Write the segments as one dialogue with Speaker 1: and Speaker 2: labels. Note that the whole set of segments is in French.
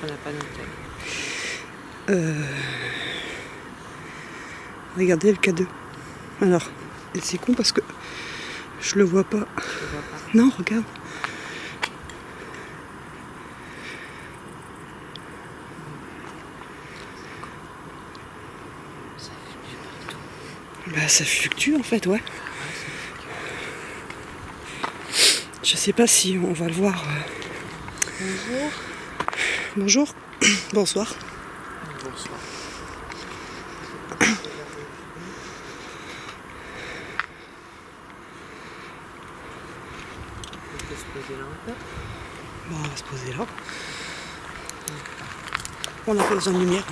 Speaker 1: qu'on n'a pas noté.
Speaker 2: Regardez le K2. Alors, c'est con parce que je le vois pas.
Speaker 1: Je le vois pas.
Speaker 2: Non, regarde.
Speaker 1: Ça fluctue partout.
Speaker 2: Bah ça fluctue en fait, ouais. Je sais pas si on va le voir.
Speaker 1: Bonjour.
Speaker 2: Bonjour. Bonsoir.
Speaker 1: Bonsoir. On peut se poser là un peu.
Speaker 2: Bon, on va se poser là. On n'a pas besoin de lumière.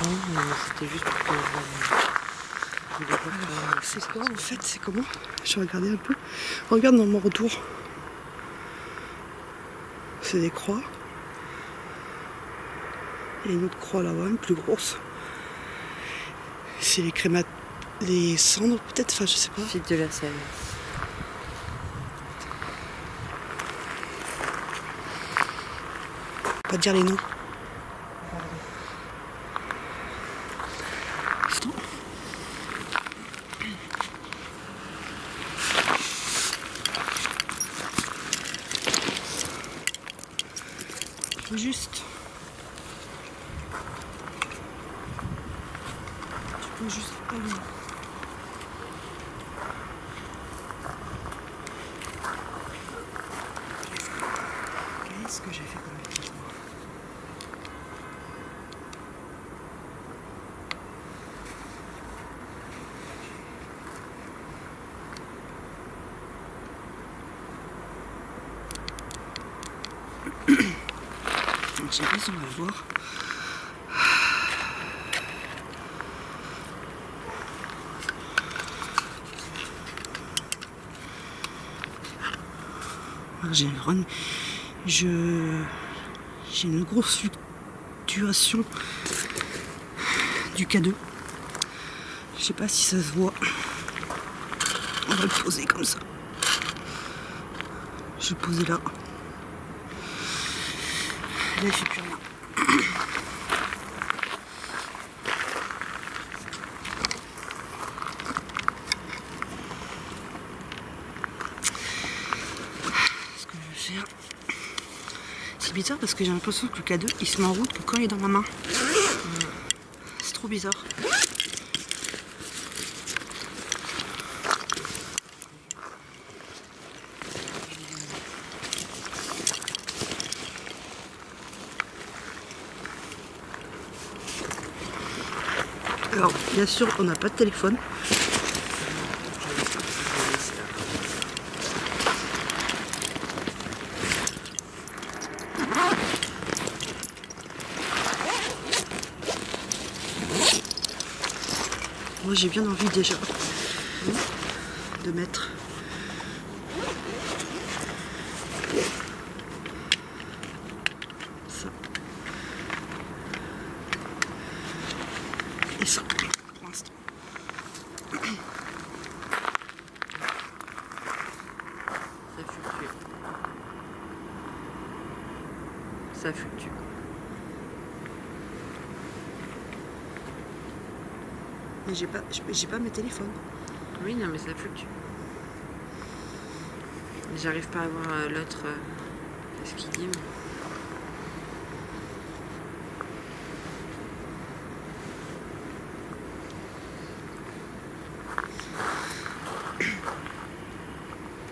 Speaker 1: Non, mais c'était juste pour que je voulais pas que-
Speaker 2: C'est quoi en fait? C'est comment? Je vais regarder un peu. Regarde dans mon retour. C'est des croix. Il y a une autre croix là-bas, une plus grosse. C'est les cendres peut-être, enfin je sais pas.
Speaker 1: Fille de la Seine.
Speaker 2: Pas dire les noms. Putain. Juste. Tu peux juste aller. Qu'est-ce que j'ai fait comme bêtise, moi? Je sais pas si on va le voir. J'ai une grosse fluctuation du K2. Je sais pas si ça se voit. On va le poser comme ça. Je vais le poser là. Là, il fait plus rien. Ce que je vais faire. C'est bizarre parce que j'ai l'impression que le K2 il se met en route que quand il est dans ma main. C'est trop bizarre. Alors, bien sûr, on n'a pas de téléphone. Moi, j'ai bien envie déjà de mettre ça et ça pour l'instant.
Speaker 1: Ça fluctue. Ça fluctue.
Speaker 2: Mais j'ai pas mes téléphones.
Speaker 1: Oui, non, mais ça fluctue. J'arrive pas à voir l'autre, ce qu'il dit. Mais...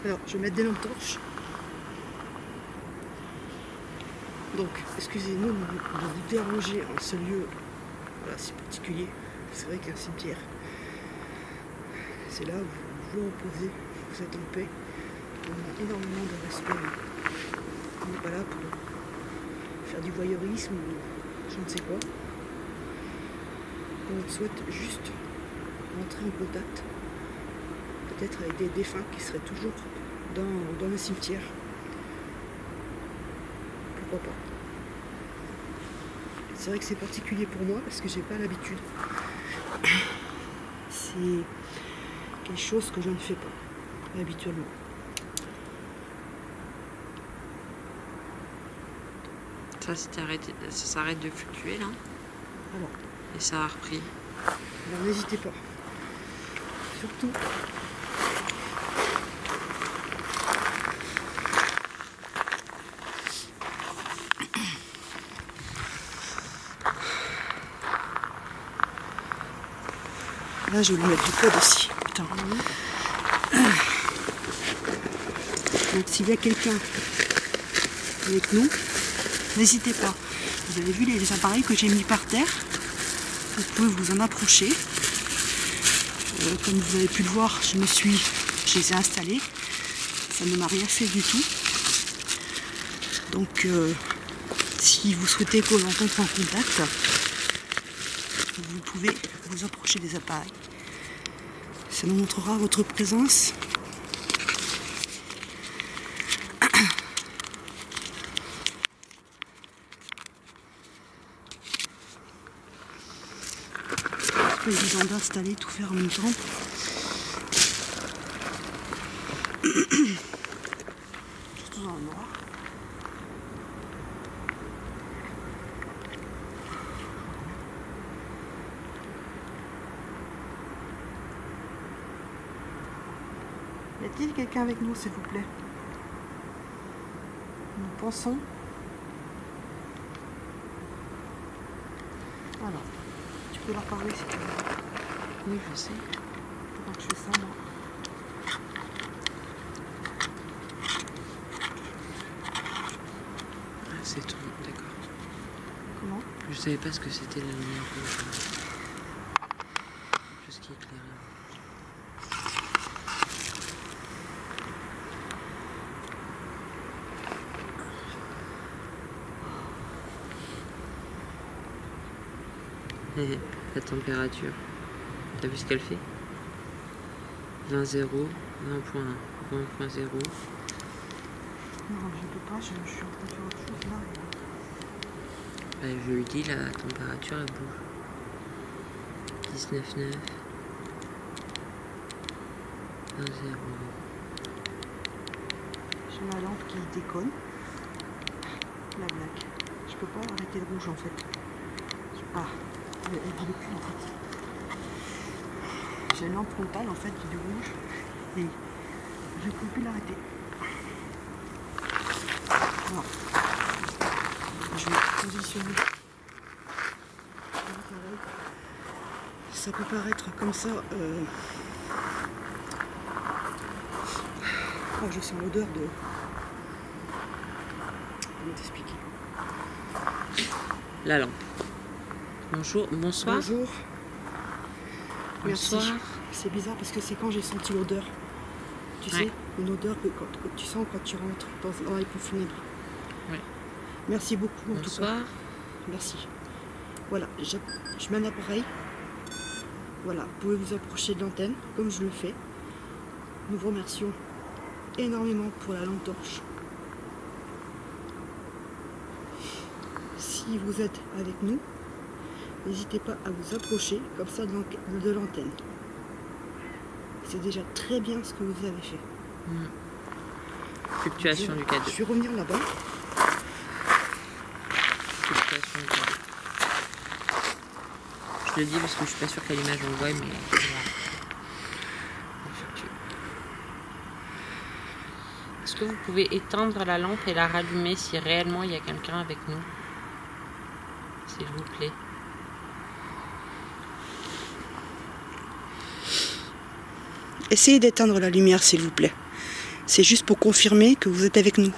Speaker 2: Alors, je vais mettre des lampes torches. Donc, excusez-nous de vous déranger en ce lieu voilà, si particulier. C'est vrai qu'un cimetière, c'est là où vous vous reposez, vous êtes en paix. On a énormément de respect. On n'est pas là pour faire du voyeurisme ou je ne sais quoi. On souhaite juste rentrer en contact, peut-être avec des défunts qui seraient toujours dans le cimetière. Pourquoi pas. C'est vrai que c'est particulier pour moi parce que j'ai pas l'habitude. C'est quelque chose que je ne fais pas habituellement.
Speaker 1: Ça s'arrête de fluctuer là.
Speaker 2: Alors,
Speaker 1: Et ça a repris.
Speaker 2: alors n'hésitez pas. Surtout. Là, je vais lui mettre du code aussi. Putain. Donc, s'il y a quelqu'un avec nous, n'hésitez pas. Vous avez vu les appareils que j'ai mis par terre. Vous pouvez vous en approcher. Comme vous avez pu le voir, je les ai installés. Ça ne m'a rien fait du tout. Donc, si vous souhaitez qu'on rencontre en contact, vous pouvez vous approcher des appareils. Ça nous montrera votre présence. C'est pas évident d'installer, tout faire en même temps. Surtout dans le noir. Y a-t-il quelqu'un avec nous, s'il vous plaît? Nous pensons. Alors, tu peux leur parler si tu veux.
Speaker 1: Oui, je sais.
Speaker 2: Pendant que je fais ça, moi.
Speaker 1: Ah, c'est tout, d'accord.
Speaker 2: Comment?
Speaker 1: Je savais pas ce que c'était la lumière rouge. Tout ce qui éclairait. La température, t'as vu ce qu'elle fait? 20,0, 20.1, 20.0.
Speaker 2: Non, je peux pas, je suis en train de faire autre chose là.
Speaker 1: Bah, je lui dis, la température elle bouge. 19,9, 20,0.
Speaker 2: J'ai ma lampe qui déconne. La blague. Je peux pas arrêter le rouge en fait. Ah, elle brûle plus en fait. J'ai une lampe frontale en fait qui est du rouge et je ne peux plus l'arrêter. Alors, je vais positionner. Ça peut paraître comme ça. Oh, je sens l'odeur de. Comment t'expliquer?
Speaker 1: La lampe. Bonjour, bonsoir.
Speaker 2: Bonjour.
Speaker 1: Bonsoir.
Speaker 2: Merci. C'est bizarre parce que c'est quand j'ai senti l'odeur. Tu sais, une odeur que tu sens quand tu rentres dans les pompes funèbres.
Speaker 1: Ouais.
Speaker 2: Merci beaucoup en tout cas.
Speaker 1: Bonsoir.
Speaker 2: Merci. Voilà, je mets un appareil. Voilà, vous pouvez vous approcher de l'antenne comme je le fais. Nous vous remercions énormément pour la lampe torche. Si vous êtes avec nous, n'hésitez pas à vous approcher comme ça de l'antenne. C'est déjà très bien ce que vous avez fait.
Speaker 1: Fluctuation du cadeau.
Speaker 2: Je vais revenir là-bas.
Speaker 1: Fluctuation du cadeau. Je le dis parce que je suis pas sûre qu'à l'image on le voit, mais voilà. Est-ce que vous pouvez éteindre la lampe et la rallumer si réellement il y a quelqu'un avec nous? S'il vous plaît.
Speaker 2: Essayez d'éteindre la lumière, s'il vous plaît. C'est juste pour confirmer que vous êtes avec nous.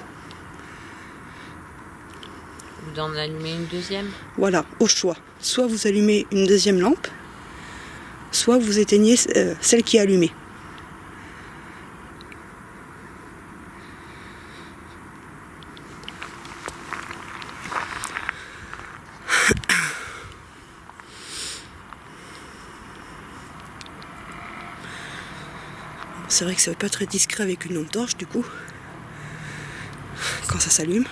Speaker 1: Ou d'en allumer une deuxième?
Speaker 2: Voilà, au choix. Soit vous allumez une deuxième lampe, soit vous éteignez celle qui est allumée. C'est vrai que ça va pas très discret avec une lampe torche du coup, quand ça s'allume.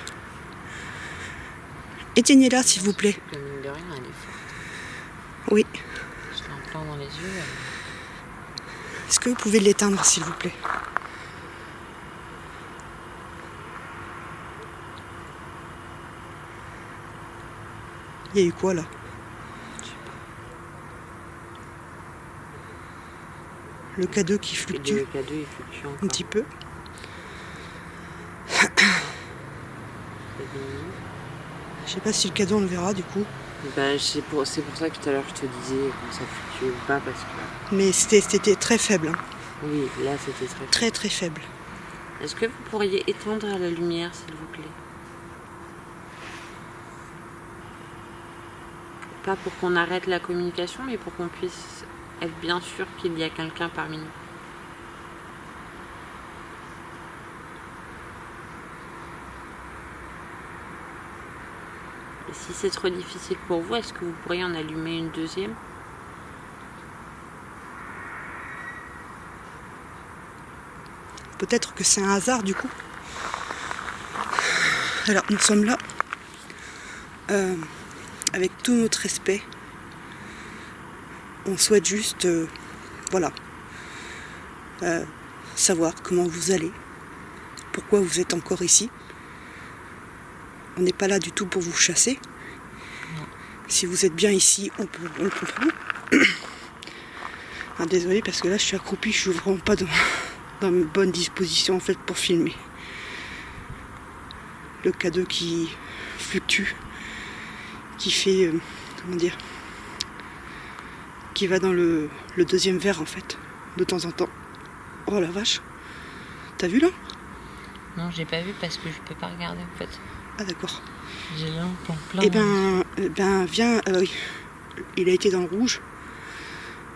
Speaker 2: Éteignez-la s'il vous plaît.
Speaker 1: Mine de rien, elle est forte.
Speaker 2: Oui.
Speaker 1: Je l'ai en plein dans les yeux.
Speaker 2: Est-ce que vous pouvez l'éteindre s'il vous plaît? Il y a eu quoi là? Le K2 qui fluctue.
Speaker 1: Le K2 il fluctue encore.
Speaker 2: Un petit peu. Je sais pas si le K2 on le verra du coup.
Speaker 1: Ben, c'est pour ça que tout à l'heure je te disais que ça fluctue pas parce que...
Speaker 2: Mais c'était très faible. Hein.
Speaker 1: Oui, là c'était très faible.
Speaker 2: Très très faible.
Speaker 1: Est-ce que vous pourriez éteindre la lumière s'il vous plaît? Pas pour qu'on arrête la communication, mais pour qu'on puisse être bien sûr qu'il y a quelqu'un parmi nous. Et si c'est trop difficile pour vous, est-ce que vous pourriez en allumer une deuxième?
Speaker 2: Peut-être que c'est un hasard du coup. Alors nous sommes là avec tout notre respect. On souhaite juste voilà, savoir comment vous allez, pourquoi vous êtes encore ici. On n'est pas là du tout pour vous chasser.
Speaker 1: Non.
Speaker 2: Si vous êtes bien ici, on comprend. Ah, désolé parce que là je suis accroupie, je suis vraiment pas dans une bonne disposition en fait pour filmer. Le K2 qui fluctue, qui fait, comment dire, qui va dans le deuxième verre en fait, de temps en temps. Oh la vache, t'as vu là?
Speaker 1: Non, j'ai pas vu parce que je peux pas regarder en fait.
Speaker 2: Ah d'accord.
Speaker 1: J'ai là en plein.
Speaker 2: Eh ben viens, il a été dans le rouge.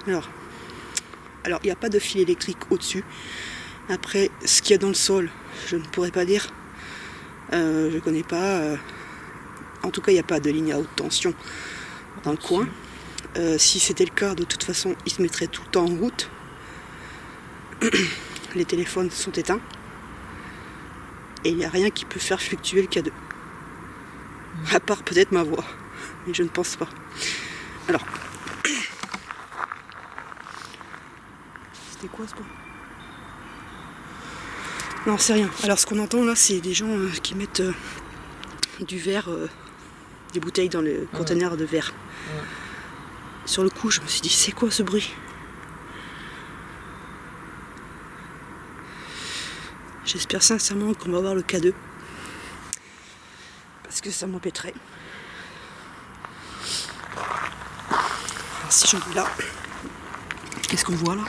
Speaker 2: Alors il n'y a pas de fil électrique au-dessus. Après, ce qu'il y a dans le sol, je ne pourrais pas dire. Je ne connais pas. En tout cas, il n'y a pas de ligne à haute tension dans le coin. Si c'était le cas, de toute façon, il se mettrait tout le temps en route. Les téléphones sont éteints. Et il n'y a rien qui peut faire fluctuer le K2. À part peut-être ma voix. Mais je ne pense pas. Alors. C'était quoi ce bruit? Non, c'est rien. Alors ce qu'on entend là, c'est des gens qui mettent du verre, des bouteilles dans le conteneur de verre. Sur le coup, je me suis dit, c'est quoi ce bruit? J'espère sincèrement qu'on va voir le K2. Parce que ça m'embêterait. Alors si j'en vais là, qu'est-ce qu'on voit là?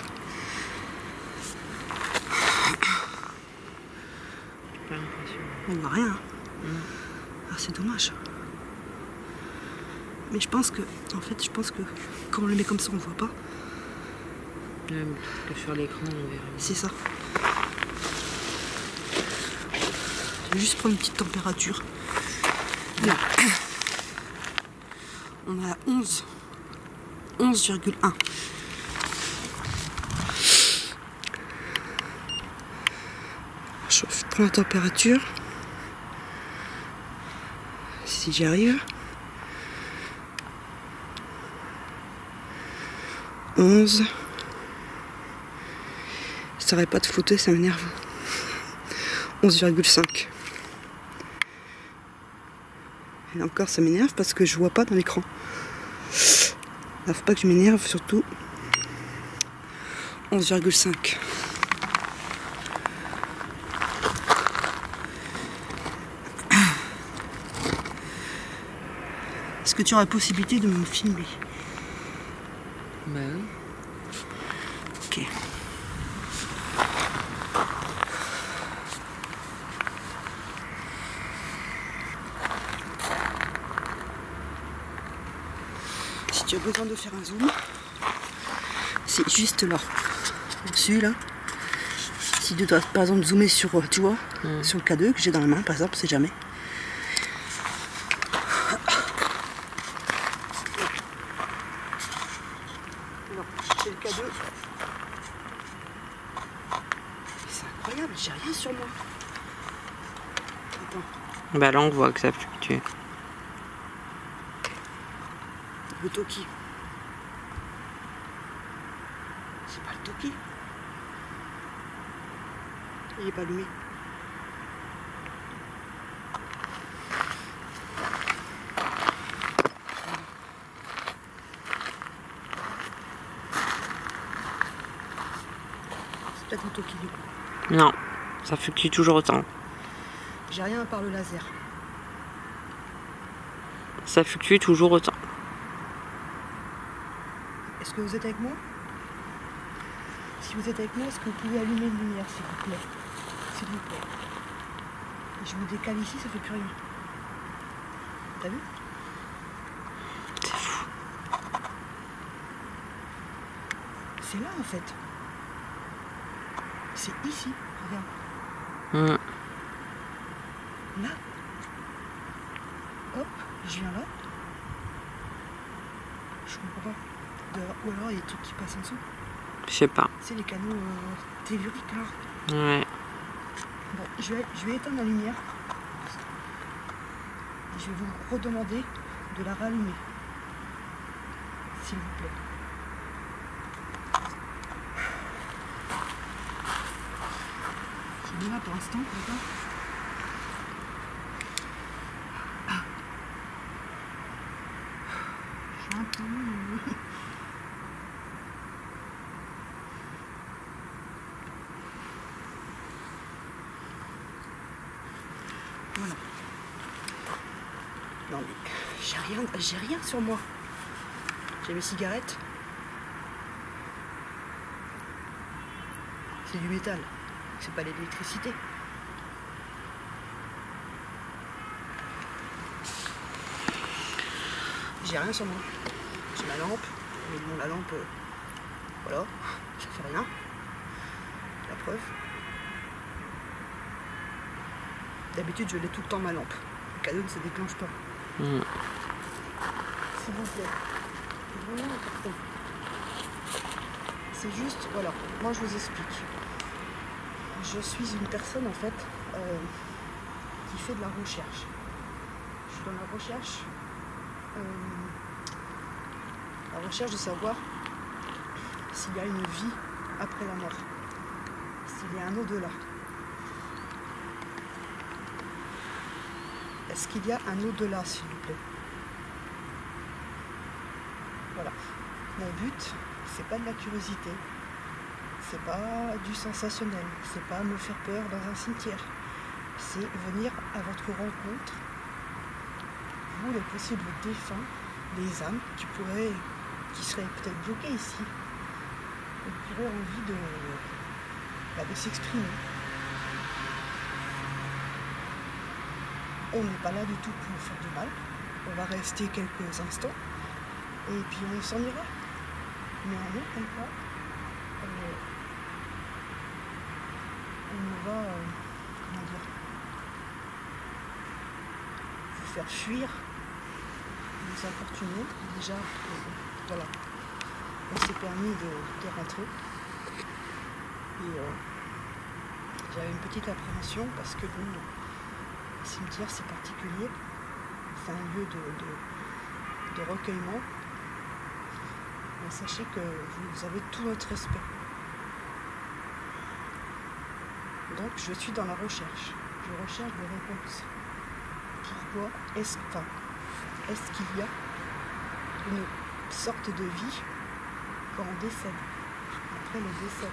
Speaker 2: On voit rien. Hein. Ah, c'est dommage. Mais je pense que, quand on le met comme ça, on voit pas.
Speaker 1: Même que sur l'écran, on verra.
Speaker 2: C'est ça. Je vais juste prendre une petite température. Là. On est à 11,1. Je prends la température. Si j'y arrive. 11. Ça n'arrête pas de flotter, ça m'énerve. 11,5. Et là encore, ça m'énerve parce que je vois pas dans l'écran. Il faut pas que je m'énerve, surtout. 11,5. Est-ce que tu auras la possibilité de me filmer?
Speaker 1: Bah oui.
Speaker 2: Ok. Si tu as besoin de faire un zoom, c'est juste là, au-dessus là. Si tu dois par exemple zoomer sur, tu vois, sur le K2 que j'ai dans la main par exemple, c'est jamais. Alors, c'est le K2. C'est incroyable, j'ai rien sur moi. Attends.
Speaker 1: Bah là, on voit que ça fluctue.
Speaker 2: Le Toki. C'est pas le Toki. Il est pas allumé. cette auto qui du coup.
Speaker 1: Non, ça fluctue toujours autant.
Speaker 2: J'ai rien à part le laser.
Speaker 1: Ça fluctue toujours autant.
Speaker 2: Est-ce que vous êtes avec moi? Si vous êtes avec moi, est-ce que vous pouvez allumer une lumière, s'il vous plaît? S'il vous plaît. Je me décale ici, ça fait plus rien. T'as vu?
Speaker 1: C'est fou.
Speaker 2: C'est là en fait. C'est ici, regarde. Là. Hop, je viens là. Je comprends pas. Ou alors il y a des trucs qui passent en dessous.
Speaker 1: Je sais pas.
Speaker 2: C'est les canaux telluriques là.
Speaker 1: Ouais.
Speaker 2: Bon, je vais éteindre la lumière. Et je vais vous redemander de la rallumer. S'il vous plaît. Je mets là pour l'instant, d'accord? Je suis un peu... Voilà. Non mais j'ai rien sur moi. J'ai mes cigarettes. C'est du métal. C'est pas l'électricité. J'ai rien sur moi. J'ai ma lampe. Mais bon, la lampe, voilà, ça fait rien. La preuve. D'habitude, je l'ai tout le temps ma lampe. Le cadeau ne se déclenche pas. S'il vous plaît. C'est vraiment important. C'est juste, voilà, moi je vous explique. Je suis une personne en fait qui fait de la recherche. Je suis dans la recherche de savoir s'il y a une vie après la mort, s'il y a un au-delà. Est-ce qu'il y a un au-delà, s'il vous plaît? Voilà. Mon but, c'est pas de la curiosité, c'est pas du sensationnel, c'est pas me faire peur dans un cimetière. C'est venir à votre rencontre, vous, les possibles défunts, les âmes qui seraient peut-être bloquées ici, et qui auraient envie de s'exprimer. On n'est pas là du tout pour faire du mal. On va rester quelques instants et puis on s'en ira. Mais en aucun cas, on ne va, comment dire, vous faire fuir, vous importuner. Déjà, voilà, on s'est permis de rentrer. Et j'avais une petite appréhension parce que bon, le cimetière c'est particulier, c'est un lieu de recueillement. Mais sachez que vous avez tout notre respect. Donc je suis dans la recherche. Je recherche des réponses. Pourquoi est-ce qu'il y a une sorte de vie quand on décède, après le décès?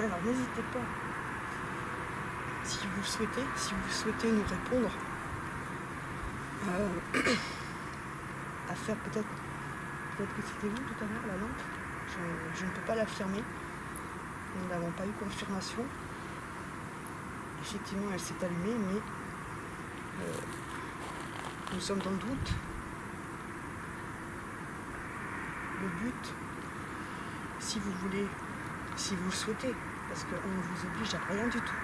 Speaker 2: Alors n'hésitez pas, si vous souhaitez nous répondre, à faire peut-être que c'était vous tout à l'heure la lampe, je ne peux pas l'affirmer, nous n'avons pas eu confirmation. Effectivement elle s'est allumée, mais nous sommes dans le doute. Le but, si vous le souhaitez, parce qu'on ne vous oblige à rien du tout.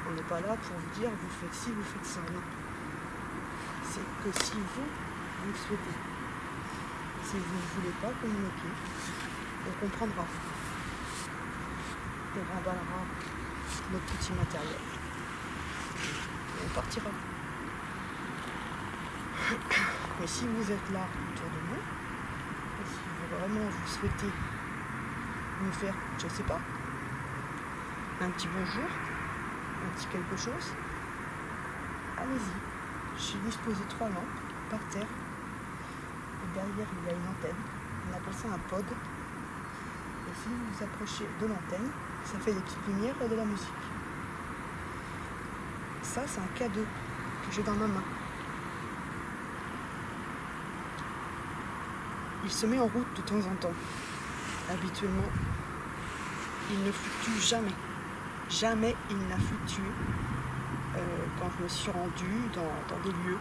Speaker 2: On n'est pas là pour vous dire vous faites ci, vous faites ça. Non. C'est que si vous le souhaitez, si vous ne voulez pas communiquer, on comprendra. On remballera notre petit matériel. Et on partira. Mais si vous êtes là autour de moi, et si vraiment vous souhaitez nous faire, je ne sais pas, un petit bonjour, un petit quelque chose, allez-y. J'ai disposé 3 lampes par terre. Et derrière, il y a une antenne. On appelle ça un pod. Et si vous vous approchez de l'antenne, ça fait des petites lumières et de la musique. Ça, c'est un cadeau que j'ai dans ma main. Il se met en route de temps en temps. Habituellement, il ne fluctue jamais. Jamais il n'a fluctué quand je me suis rendue dans des lieux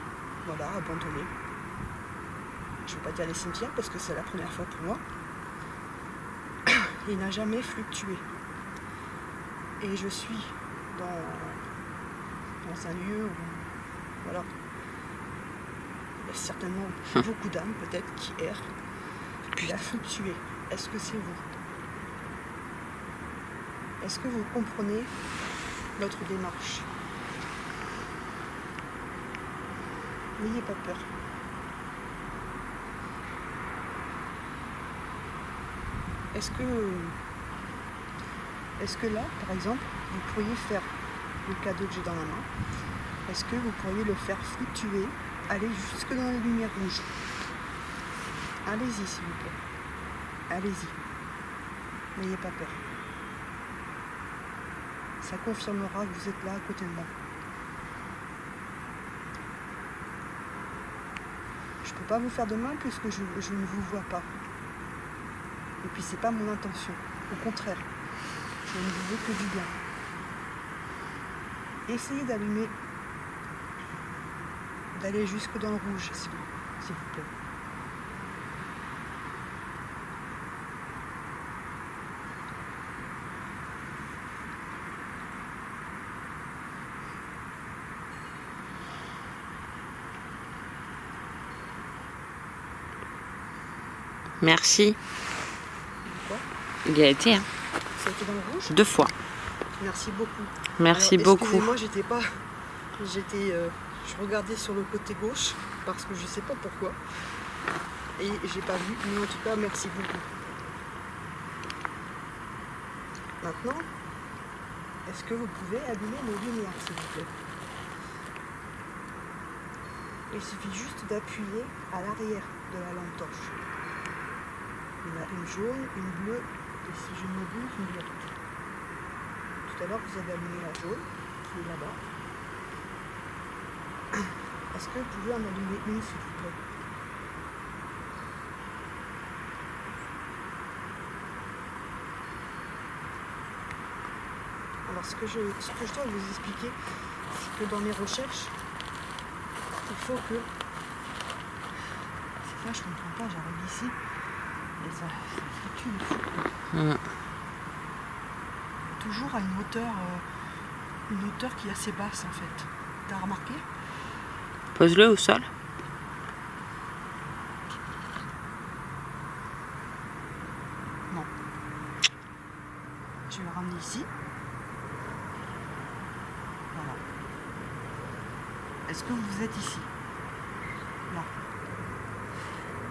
Speaker 2: abandonnés. Je ne vais pas dire les cimetières parce que c'est la première fois pour moi. Il n'a jamais fluctué. Et je suis dans un lieu où il y a certainement beaucoup d'âmes peut-être qui errent. Il a fluctué. Est-ce que c'est vous? Est-ce que vous comprenez notre démarche? N'ayez pas peur. Est-ce que là, par exemple, vous pourriez faire le cadeau que j'ai dans la main? Est-ce que vous pourriez le faire fluctuer, aller jusque dans les lumières rouges? Allez-y, s'il vous plaît. Allez-y. N'ayez pas peur. Ça confirmera que vous êtes là à côté de moi. Je ne peux pas vous faire de mal puisque je ne vous vois pas. Et puis c'est pas mon intention. Au contraire, je ne vous veux que du bien. Essayez d'aller jusque dans le rouge, s'il vous plaît.
Speaker 1: Merci.
Speaker 2: Quoi?
Speaker 1: Il y a été, hein.
Speaker 2: Ça a été dans le rouge?
Speaker 1: 2 fois.
Speaker 2: Merci beaucoup.
Speaker 1: Merci beaucoup.
Speaker 2: Moi, je regardais sur le côté gauche parce que je sais pas pourquoi. Et j'ai pas vu. Mais en tout cas, merci beaucoup. Maintenant, est-ce que vous pouvez allumer nos lumières, s'il vous plaît? Il suffit juste d'appuyer à l'arrière de la lampe torche. Il y en a une jaune, une bleue, et si je m'abuse, une violette. Tout à l'heure, vous avez allumé la jaune, qui est là-bas. Est-ce que vous pouvez en allumer une, s'il vous plaît? Alors, ce que je dois vous expliquer, c'est que dans mes recherches, il faut que... C'est ça, je ne comprends pas, j'arrive ici. Et ça fluctue de fou. Toujours à une hauteur qui est assez basse en fait. T'as remarqué?
Speaker 1: Pose-le au sol.
Speaker 2: Non. Je vais le ramener ici. Voilà. Est-ce que vous êtes ici? Là.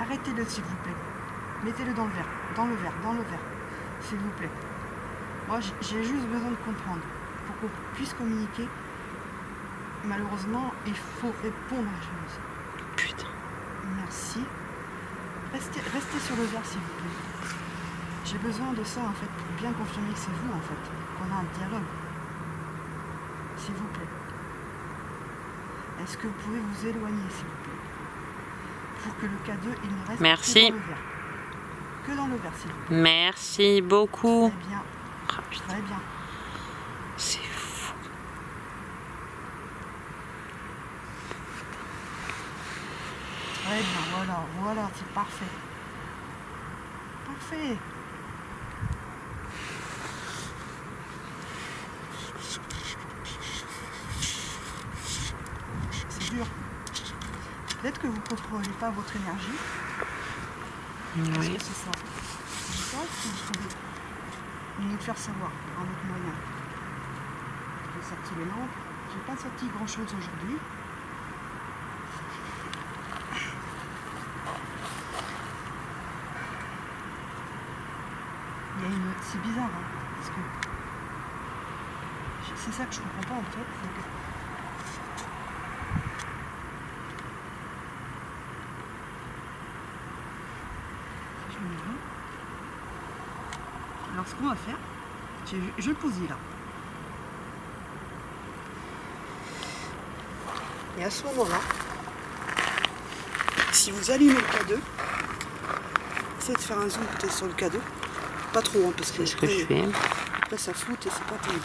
Speaker 2: Arrêtez-le s'il vous plaît. Mettez-le dans le verre, s'il vous plaît. Moi, j'ai juste besoin de comprendre. Pour qu'on puisse communiquer, malheureusement, il faut répondre à la chose.
Speaker 1: Putain.
Speaker 2: Merci. Restez sur le verre, s'il vous plaît. J'ai besoin de ça, en fait, pour bien confirmer que c'est vous, en fait, qu'on a un dialogue. S'il vous plaît. Est-ce que vous pouvez vous éloigner, s'il vous plaît? Pour que le cadeau, il ne reste
Speaker 1: Merci.
Speaker 2: que dans le verre. Que dans le verre, s'il vous plaît.
Speaker 1: Merci beaucoup.
Speaker 2: Très bien.
Speaker 1: Ah, putain.
Speaker 2: Très bien.
Speaker 1: C'est fou.
Speaker 2: Très bien, voilà, c'est parfait. Parfait. C'est dur. Peut-être que vous ne contrôlez pas votre énergie.
Speaker 1: Oui.
Speaker 2: Est-ce que c'est ça? Je pense que vous pouvez nous le faire savoir par un autre moyen. J'ai sorti les lampes. J'ai pas sorti grand chose aujourd'hui. C'est bizarre, hein, parce que c'est ça que je comprends pas en fait. Alors ce qu'on va faire, je vais le poser là. Et à ce moment-là, si vous allumez le K2, essayez de faire un zoom peut-être sur le K2. Pas trop, hein, parce que
Speaker 1: c'est ce que je fais.
Speaker 2: après ça floute et c'est pas terrible.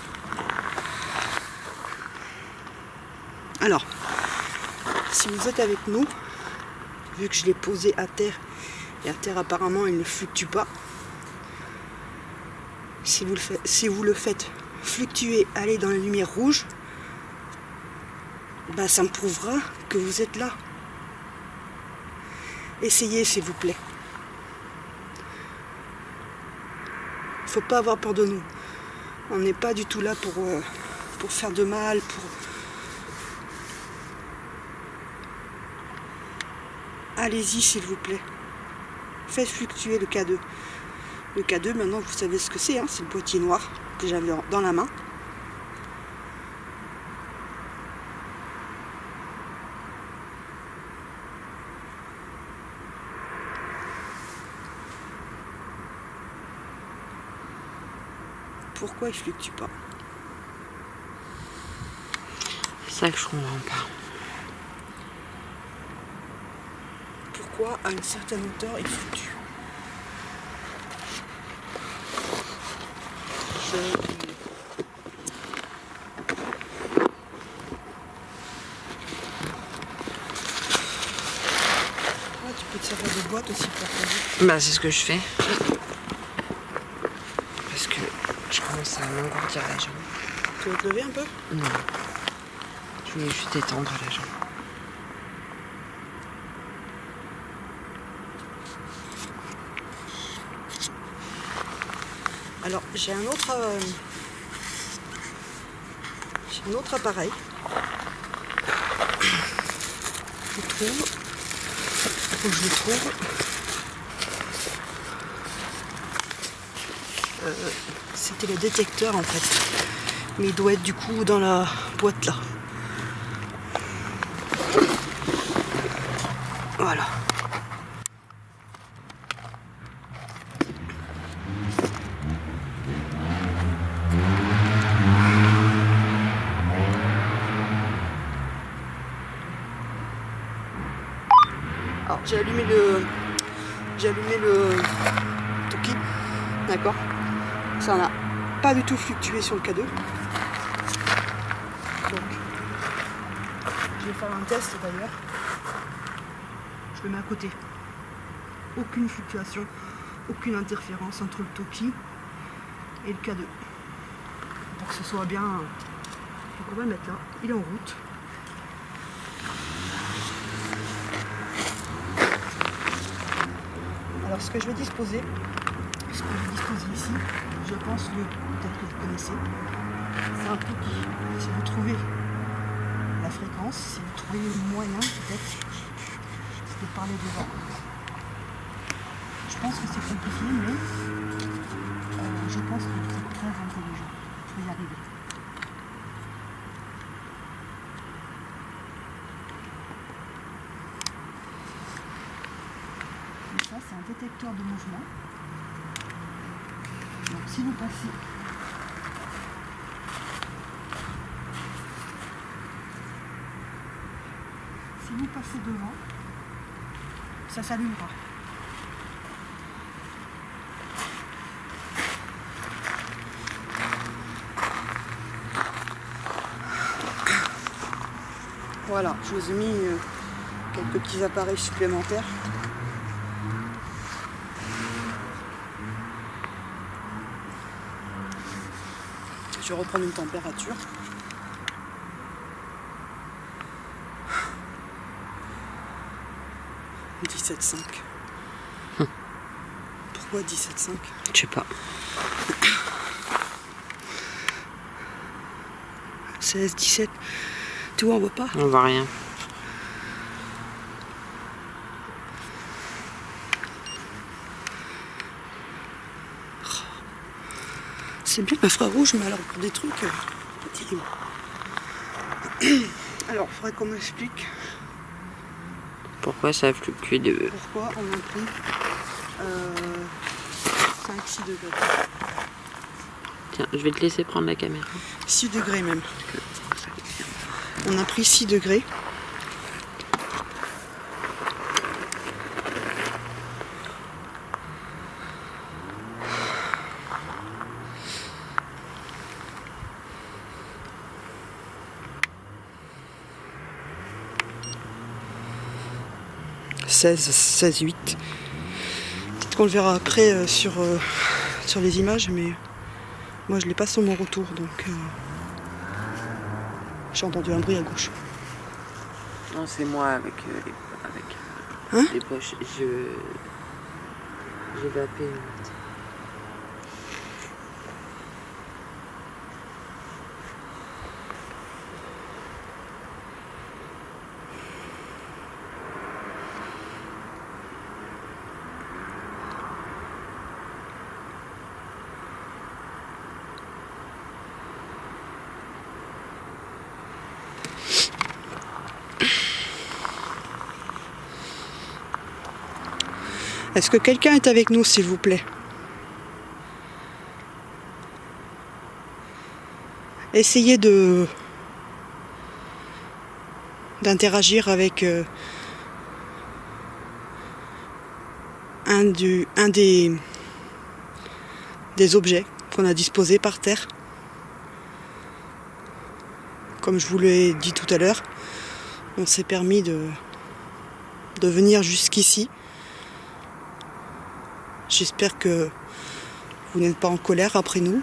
Speaker 2: Alors, si vous êtes avec nous, vu que je l'ai posé à terre, et à terre apparemment il ne fluctue pas, si vous le faites fluctuer, aller dans la lumière rouge, bah, ça me prouvera que vous êtes là. Essayez s'il vous plaît. Faut pas avoir peur de nous. On n'est pas du tout là pour faire de mal, Allez-y s'il vous plaît. Faites fluctuer le K2. Le K2, maintenant vous savez ce que c'est, hein, c'est le boîtier noir que j'avais dans la main. Pourquoi il fluctue pas?
Speaker 1: C'est ça que je comprends pas.
Speaker 2: Pourquoi à une certaine hauteur il fluctue? Tu peux te servir de boîte aussi pour poser.
Speaker 1: Bah c'est ce que je fais. Parce que je commence à m'engourdir la jambe.
Speaker 2: Tu veux te lever un peu?
Speaker 1: Non. Je voulais juste étendre la jambe.
Speaker 2: Alors j'ai un autre appareil. Faut que je le trouve. C'était le détecteur en fait. Mais il doit être du coup dans la boîte là. Voilà. Alors j'ai allumé le Toki, d'accord. Ça n'a pas du tout fluctué sur le K2. Donc je vais faire un test d'ailleurs. Je le mets à côté. Aucune fluctuation, aucune interférence entre le Toki et le K2. Pour que ce soit bien. Donc on va le mettre là. Il est en route. Alors ce que je vais disposer ici, je pense que peut-être que vous connaissez, c'est un Toki. Si vous trouvez la fréquence, si vous trouvez le moyen peut-être de parler devant. Je pense que c'est compliqué, mais je pense que vous êtes très intelligent. Vous pouvez y arriver. Et ça, c'est un détecteur de mouvement. Donc si vous passez devant, ça s'allumera. Voilà, je vous ai mis quelques petits appareils supplémentaires. Je vais reprendre une température. « 17,5 ». Pourquoi 17,5 ?
Speaker 1: Je sais pas.
Speaker 2: 16, 17. Tu vois, on voit pas.
Speaker 1: On voit rien.
Speaker 2: C'est bien l'infrarouge, mais alors pour des trucs... effectivement. Alors, il faudrait qu'on m'explique
Speaker 1: pourquoi ça a fluctué de...
Speaker 2: pourquoi on a pris 5-6 degrés.
Speaker 1: Tiens, je vais te laisser prendre la caméra.
Speaker 2: 6 degrés même. On a pris 6 degrés. « 16-8. Peut-être qu'on le verra après sur les images, mais moi je l'ai pas sur mon retour, donc j'ai entendu un bruit à gauche.
Speaker 1: Non, c'est moi avec les poches. J'ai vapé.
Speaker 2: Est-ce que quelqu'un est avec nous, s'il vous plaît? Essayez d'interagir avec un des objets qu'on a disposés par terre. Comme je vous l'ai dit tout à l'heure, on s'est permis de venir jusqu'ici. J'espère que vous n'êtes pas en colère après nous.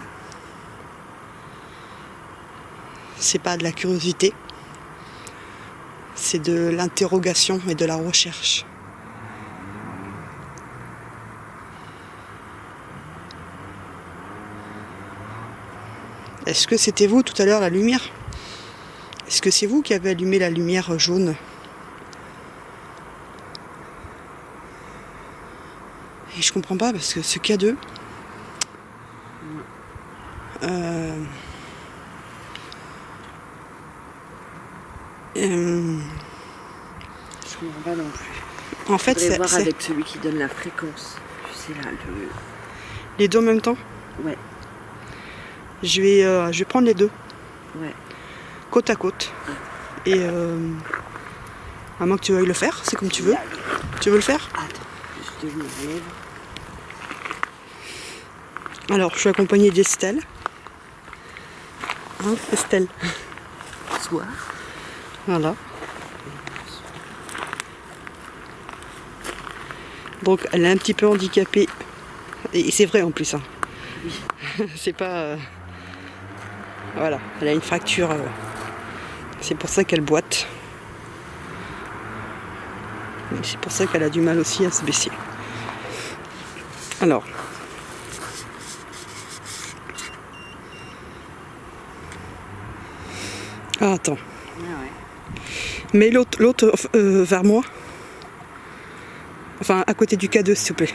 Speaker 2: C'est pas de la curiosité, c'est de l'interrogation et de la recherche. Est-ce que c'était vous tout à l'heure la lumière? Est-ce que c'est vous qui avez allumé la lumière jaune? Et je comprends pas parce que ce K2
Speaker 1: Je comprends pas non plus.
Speaker 2: En fait,
Speaker 1: c'est voir avec celui qui donne la fréquence. Tu sais là,
Speaker 2: les deux en même temps.
Speaker 1: Ouais.
Speaker 2: Je vais prendre les deux.
Speaker 1: Ouais.
Speaker 2: Côte à côte. Ouais. Et à moins que tu veuilles le faire, c'est comme tu veux. Tu veux le faire?
Speaker 1: Attends, juste je me relève.
Speaker 2: Alors, je suis accompagnée d'Estelle. Hein, Estelle?
Speaker 1: Bonsoir.
Speaker 2: Voilà. Donc, elle est un petit peu handicapée. Et c'est vrai en plus. Hein.
Speaker 1: Oui.
Speaker 2: C'est pas... Voilà, elle a une fracture. C'est pour ça qu'elle boite. Et c'est pour ça qu'elle a du mal aussi à se baisser. Alors... Ah, attends.
Speaker 1: Ah ouais.
Speaker 2: Mets l'autre vers moi. Enfin, à côté du K2, s'il te plaît.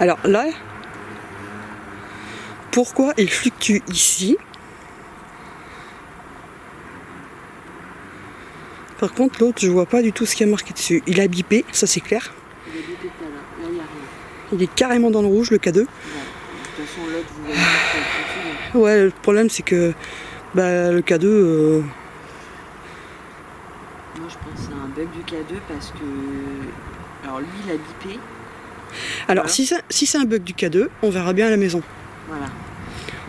Speaker 2: Alors là, pourquoi il fluctue ici? Par contre, l'autre, je vois pas du tout ce qu'il y a marqué dessus. Il a bipé, ça c'est clair.
Speaker 1: Il a bipé tout à l'heure. Là, il n'y a rien.
Speaker 2: Il est carrément dans le rouge, le K2.
Speaker 1: Ouais. De toute façon, l'autre, vous voyez que
Speaker 2: Ouais, le problème c'est que le K2...
Speaker 1: Moi, je pense que c'est un bug du K2 parce que... Alors, lui, il a bipé.
Speaker 2: Alors,
Speaker 1: voilà.
Speaker 2: si c'est un bug du K2, on verra bien à la maison.
Speaker 1: Voilà.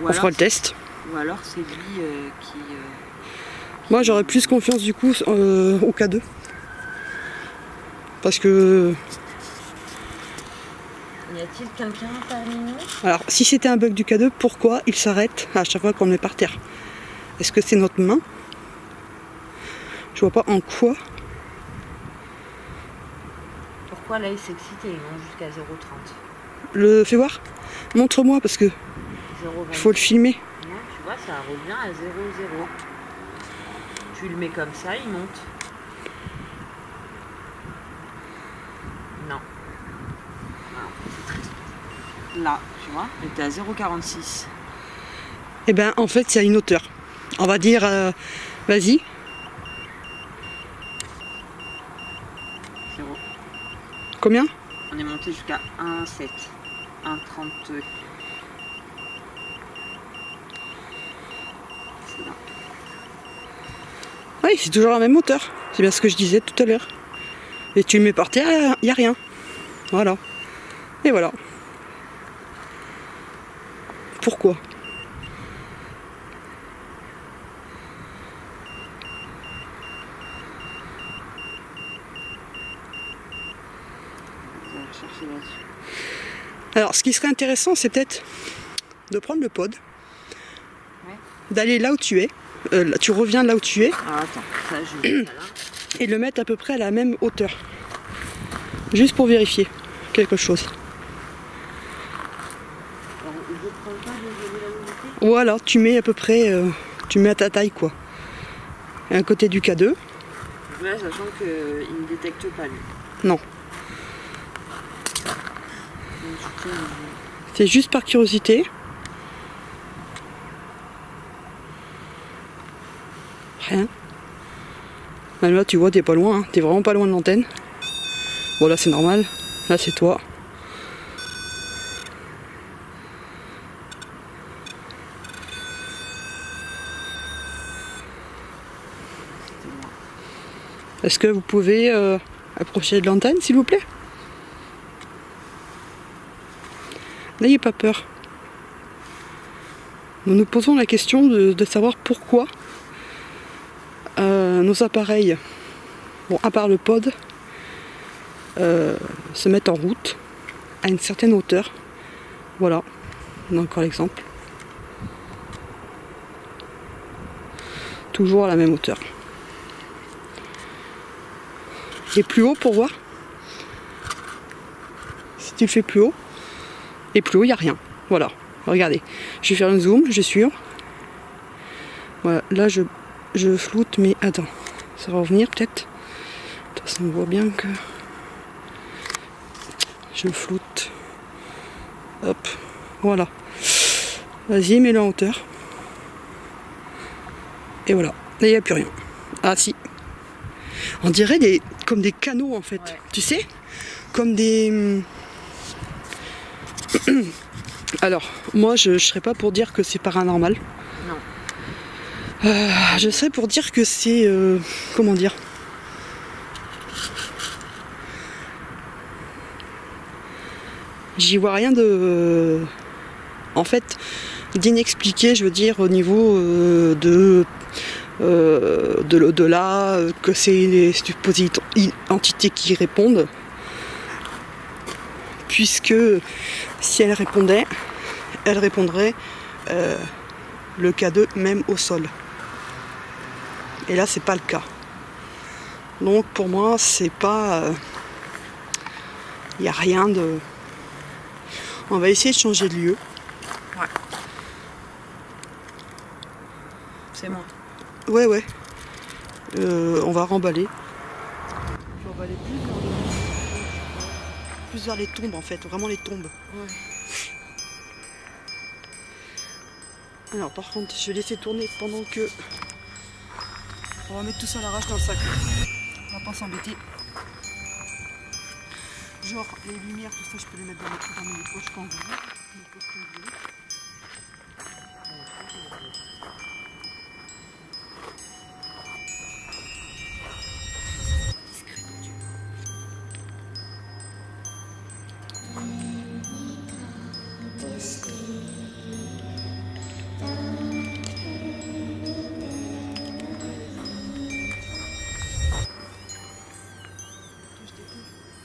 Speaker 2: On fera le test.
Speaker 1: Ou alors, c'est lui qui...
Speaker 2: Moi, j'aurais plus confiance du coup au K2. Parce que...
Speaker 1: Y a-t-il quelqu'un parmi nous?
Speaker 2: Alors, si c'était un bug du K2, pourquoi il s'arrête à chaque fois qu'on est par terre? Est-ce que c'est notre main? Je vois pas en quoi.
Speaker 1: Pourquoi là il s'excite et il monte jusqu'à 0,30?
Speaker 2: Le fais voir. Montre-moi parce que
Speaker 1: 0,20.
Speaker 2: faut le filmer.
Speaker 1: Non, tu vois, ça revient à 0,0. Tu le mets comme ça, il monte. Non. Ah, c'est très...
Speaker 3: là, tu vois, elle était à 0,46.
Speaker 2: Et ben en fait il y a une hauteur. On va dire, vas-y.
Speaker 3: 0.
Speaker 2: Combien?
Speaker 3: On est monté jusqu'à 1,7. 1,30. C'est là.
Speaker 2: Oui, c'est toujours la même hauteur. C'est bien ce que je disais tout à l'heure. Et tu le mets par terre, il n'y a rien. Voilà. Et voilà. Pourquoi?
Speaker 3: On va chercher là-dessus.
Speaker 2: Alors, ce qui serait intéressant, c'est peut-être de prendre le pod,
Speaker 3: Ouais.
Speaker 2: d'aller là où tu es. Là, tu reviens là où tu es
Speaker 3: Alors attends, ça je vais là.
Speaker 2: et de le mettre à peu près à la même hauteur. Juste pour vérifier quelque chose.
Speaker 3: Alors, je prends pas de la unité.
Speaker 2: Voilà, tu mets à peu près, tu mets à ta taille quoi. Et à côté du K2,
Speaker 3: Là, sachant qu'il ne détecte pas lui.
Speaker 2: non.
Speaker 3: Donc, je tiens,
Speaker 2: C'est juste par curiosité. Rien. Là, tu vois, t'es pas loin, hein. T'es vraiment pas loin de l'antenne. Bon, là, c'est normal. Là, c'est toi.
Speaker 3: c'était moi.
Speaker 2: Est-ce que vous pouvez approcher de l'antenne, s'il vous plaît? N'ayez pas peur. Nous nous posons la question de savoir pourquoi nos appareils, bon, à part le pod, se mettent en route à une certaine hauteur. Voilà, on a encore l'exemple. Toujours à la même hauteur. Et plus haut pour voir. Si tu le fais plus haut, et plus haut, il n'y a rien. Voilà, regardez. Je vais faire un zoom, je suis sûre. Voilà, là je floute, mais attends, ça va revenir peut-être. De toute façon, on voit bien que je floute. Hop, voilà. Vas-y, mets-le en hauteur. Et voilà, là il n'y a plus rien. Ah si. On dirait comme des canaux en fait,
Speaker 3: Ouais.
Speaker 2: tu sais? Comme des... Alors, moi je serais pas pour dire que c'est paranormal.
Speaker 3: Non.
Speaker 2: Je serais pour dire que c'est... comment dire? J'y vois rien de... En fait, d'inexpliqué, je veux dire, au niveau de l'au-delà, que c'est les supposées entités qui répondent. Puisque si elle répondrait le K2 même au sol. Et là, c'est pas le cas. Donc pour moi, c'est pas... Il n'y a rien de... On va essayer de changer de lieu.
Speaker 3: Ouais. C'est moi.
Speaker 2: Ouais, ouais. On va remballer. Je vais remballer plus vers les tombes en fait, vraiment les tombes.
Speaker 3: Ouais.
Speaker 2: Alors par contre, je vais laisser tourner pendant que... On va mettre tout ça à l'arrache dans le sac. On va pas s'embêter. Genre les lumières, tout ça, je peux les mettre dans mes poches quand je veux. Mes poches quand je veux.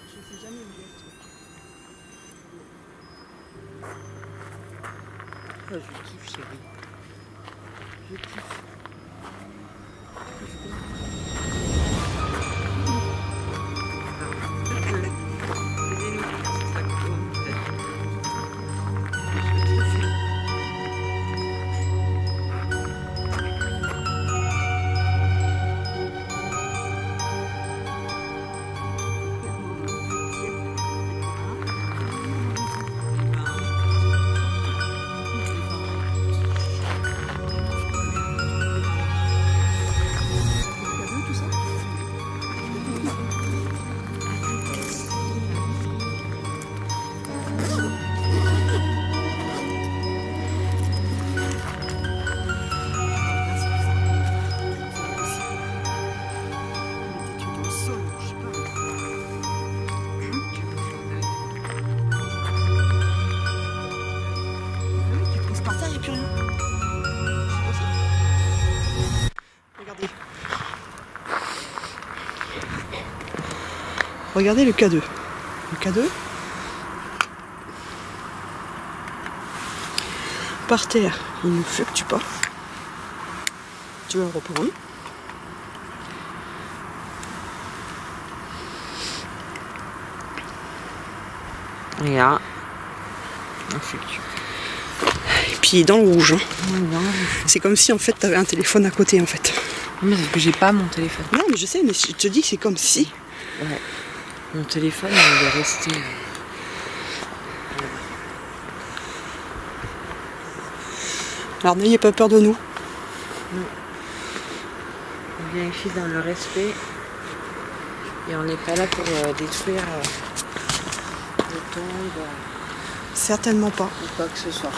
Speaker 2: Je sais jamais où il est, ce truc.
Speaker 3: Oh, je kiffe, chérie.
Speaker 2: Je kiffe. Regardez le K2. Le K2. Par terre, il ne fluctue pas. Tu vas le reprendre.
Speaker 1: Et là, on fluctue.
Speaker 2: Et puis dans le rouge. Hein. C'est comme si en fait tu avais un téléphone à côté en fait.
Speaker 1: Mais parce que j'ai pas mon téléphone.
Speaker 2: Non mais je sais, mais je te dis que c'est comme si.
Speaker 1: Ouais. Mon téléphone il est resté.
Speaker 2: Alors n'ayez pas peur de nous.
Speaker 1: On vient ici dans le respect et on n'est pas là pour détruire le tombe
Speaker 2: Certainement pas.
Speaker 1: ou quoi que ce soit.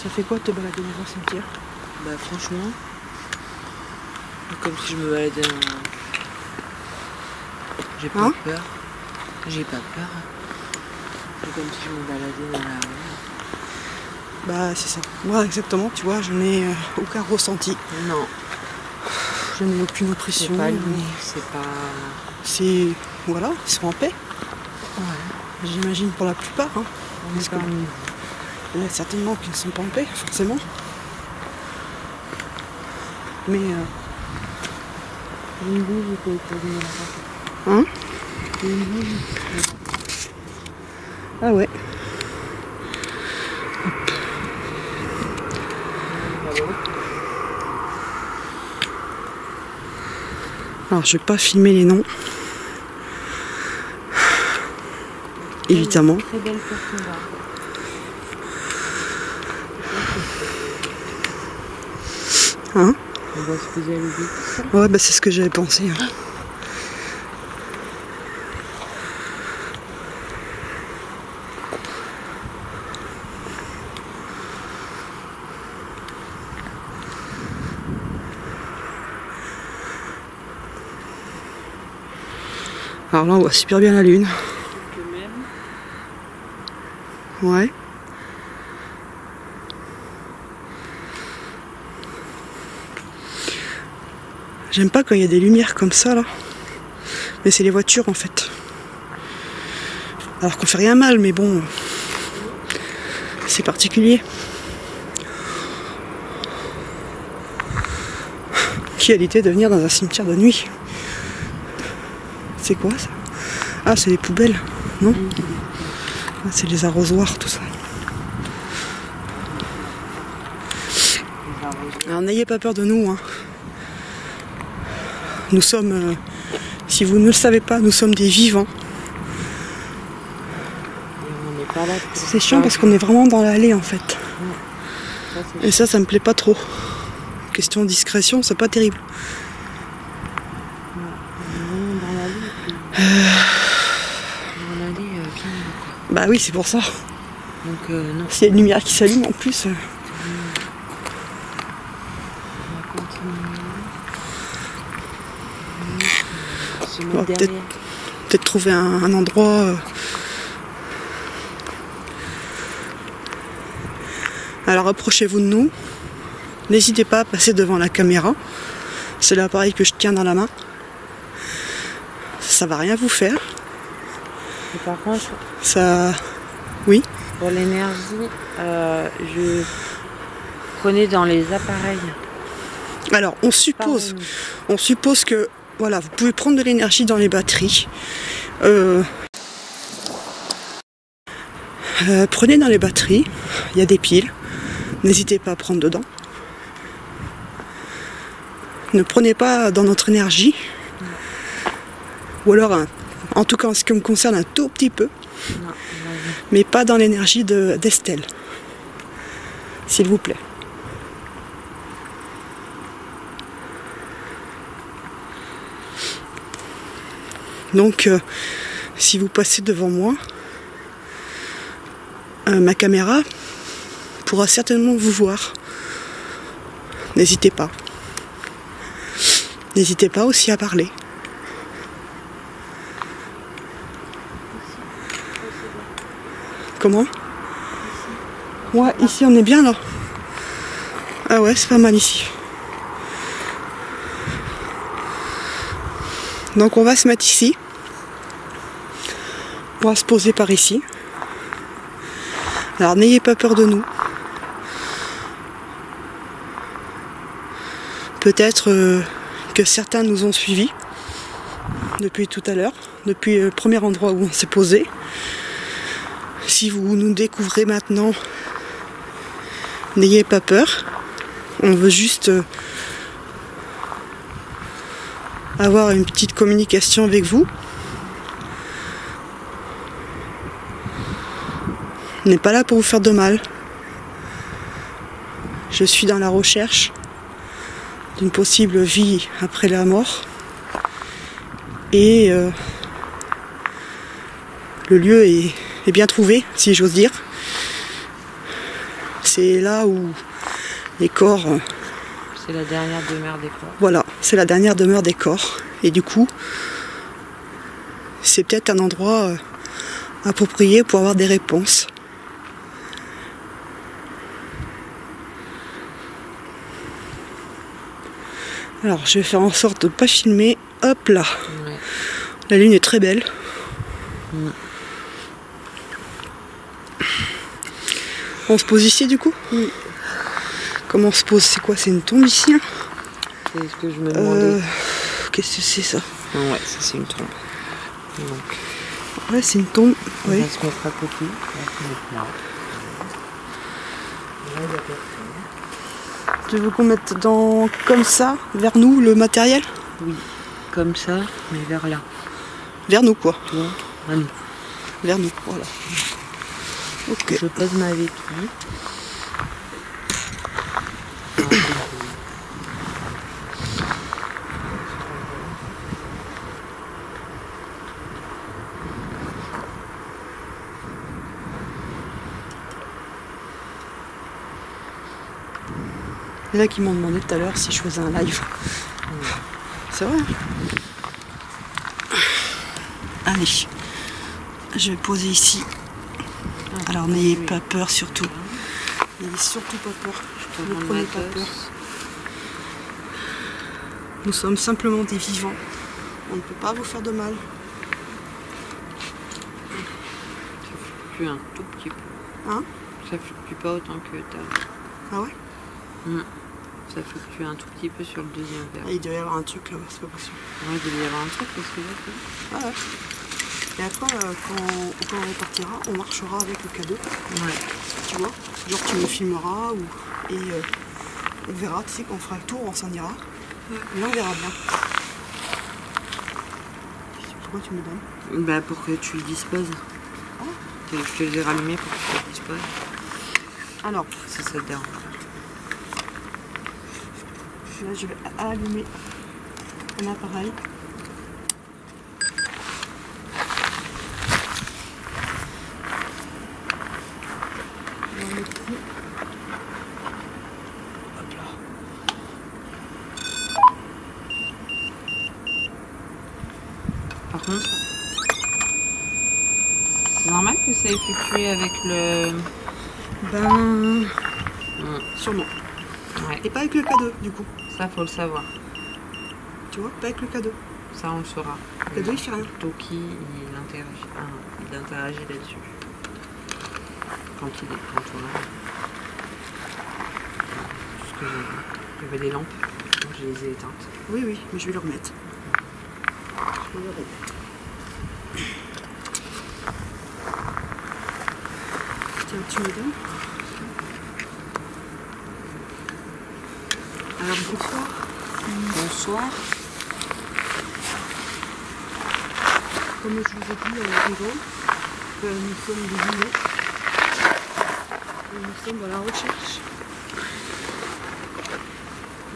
Speaker 2: Ça fait quoi de te balader dans un cimetière?
Speaker 1: Bah franchement, comme si je me baladais dans... J'ai pas
Speaker 2: Hein
Speaker 1: peur. J'ai pas peur. C'est comme si je me baladais dans la rue.
Speaker 2: Bah c'est ça. Moi exactement, tu vois, je n'ai aucun ressenti.
Speaker 1: Non,
Speaker 2: Je n'ai aucune oppression.
Speaker 1: c'est pas lui, c'est pas...
Speaker 2: C'est. Voilà, ils sont en paix.
Speaker 1: Ouais,
Speaker 2: J'imagine pour la plupart. Hein.
Speaker 1: on est parmi nous.
Speaker 2: Il y en a certainement qui ne sont pas en paix, forcément. Mais.
Speaker 1: Une bouge qui a été venue là-bas.
Speaker 2: Hein?
Speaker 1: Une bouge.
Speaker 2: Ah ouais. Alors je vais pas filmer les noms. Évidemment.
Speaker 1: Très belle porte là.
Speaker 2: Hein?
Speaker 1: On va se poser à l'idée.
Speaker 2: Ouais bah c'est ce que j'avais pensé. Hein. Alors là on voit super bien la lune. Ouais. J'aime pas quand il y a des lumières comme ça là. Mais c'est les voitures en fait. Alors qu'on fait rien mal, mais bon. C'est particulier. Qui a l'idée de venir dans un cimetière de nuit? C'est quoi ça? Ah, c'est les poubelles, non? Ah, c'est les arrosoirs, tout ça. Alors n'ayez pas peur de nous. Hein. Nous sommes, si vous ne le savez pas, nous sommes des vivants.
Speaker 1: On n'est pas là pour...
Speaker 2: C'est chiant parce qu'on est vraiment dans l'allée en fait. Et ça me plaît pas trop. Question de discrétion, c'est pas terrible. Bah oui, c'est pour ça.
Speaker 1: Donc non.
Speaker 2: S'il y a une lumière qui s'allume en plus.
Speaker 1: On va continuer. Se
Speaker 2: On va
Speaker 1: mettre derrière.
Speaker 2: peut-être trouver un endroit. Alors approchez-vous de nous. N'hésitez pas à passer devant la caméra. C'est l'appareil que je tiens dans la main. Ça va rien vous faire.
Speaker 1: Et par contre,
Speaker 2: Ça. Oui.
Speaker 1: pour l'énergie, je prenais dans les appareils.
Speaker 2: Alors on suppose que voilà, vous pouvez prendre de l'énergie dans les batteries. Prenez dans les batteries, il y a des piles. N'hésitez pas à prendre dedans. Ne prenez pas dans notre énergie. Ou alors, en tout cas en ce qui me concerne, un tout petit peu.
Speaker 1: Non,
Speaker 2: Mais pas dans l'énergie d'Estelle. S'il vous plaît. Donc, si vous passez devant moi, ma caméra pourra certainement vous voir. N'hésitez pas. N'hésitez pas aussi à parler. Comment? Ouais, ici on est bien là. Ah ouais, c'est pas mal ici. Donc on va se mettre ici. On va se poser par ici. Alors n'ayez pas peur de nous. Peut-être que certains nous ont suivis depuis tout à l'heure, depuis le premier endroit où on s'est posé. Si vous nous découvrez maintenant, n'ayez pas peur. On veut juste avoir une petite communication avec vous. On n'est pas là pour vous faire de mal. Je suis dans la recherche d'une possible vie après la mort. Et le lieu est bien trouvé, si j'ose dire. C'est là où les corps...
Speaker 1: C'est la dernière demeure des corps.
Speaker 2: Voilà, c'est la dernière demeure des corps. Et du coup, c'est peut-être un endroit approprié pour avoir des réponses. Alors, je vais faire en sorte de ne pas filmer. Hop là.
Speaker 1: Ouais.
Speaker 2: La lune est très belle. On se pose ici du coup?
Speaker 1: Oui.
Speaker 2: Comment on se pose? C'est quoi? C'est une tombe ici hein?
Speaker 1: C'est ce que je me demandais.
Speaker 2: Qu'est-ce que c'est ça?
Speaker 1: Ouais, ça c'est une tombe. Donc,
Speaker 2: ouais, c'est une tombe.
Speaker 1: on
Speaker 2: Ouais.
Speaker 1: va se mettre à côté.
Speaker 2: Tu veux qu'on mette dans comme ça, vers nous, le matériel?
Speaker 1: Oui, comme ça, mais vers là.
Speaker 2: Vers nous quoi.
Speaker 1: Tu vois, à nous.
Speaker 2: Vers nous, voilà. Ok.
Speaker 1: Je pose ma vécu.
Speaker 2: Il y en a qui m'ont demandé tout à l'heure si je faisais un live. C'est vrai. Allez, je vais poser ici. Alors n'ayez pas peur surtout. N'ayez surtout pas peur. Ne prenez pas peur. Nous sommes simplement des vivants. On ne peut pas vous faire de mal.
Speaker 1: Ça fluctue un tout petit peu.
Speaker 2: Hein?
Speaker 1: Ça fluctue pas autant que t'as.
Speaker 2: Ah ouais?
Speaker 1: Ça fluctue un tout petit peu sur le deuxième verre.
Speaker 2: Ah, il doit y avoir un truc là-bas, c'est pas possible.
Speaker 1: Ouais, il doit y avoir un truc parce que là,
Speaker 2: Ah ouais. Et après, quand on repartira, on marchera avec le cadeau.
Speaker 1: ouais.
Speaker 2: Tu vois? Genre tu me filmeras et on verra, tu sais, quand on fera le tour, on s'en ira. Et là on verra bien. Pourquoi tu me donnes?
Speaker 1: Bah pour que tu le disposes.
Speaker 2: Ah.
Speaker 1: Je te les ai rallumés pour que tu le disposes.
Speaker 2: Alors,
Speaker 1: Si ça te dérange.
Speaker 2: là je vais allumer un appareil. On va mettre ici. Hop là.
Speaker 1: Par contre, c'est normal que ça ait fluctué avec le...
Speaker 2: Ben, sûrement.
Speaker 1: Ouais,
Speaker 2: Et pas avec le cadeau du coup.
Speaker 1: ça faut le savoir.
Speaker 2: Tu vois, pas avec le cadeau.
Speaker 1: Ça on le saura.
Speaker 2: Le cadeau il fait rien.
Speaker 1: Toki, il interagit là-dessus. Quand on a... Ce que j'ai vu. Il y avait des lampes, donc je les ai éteintes.
Speaker 2: Oui, oui, mais je vais le remettre. Je vais le remettre. Tiens, tu me donnes. Alors bonsoir.
Speaker 1: Bonsoir.
Speaker 2: Comme je vous ai dit avant, nous sommes des humains. Et nous sommes dans la recherche.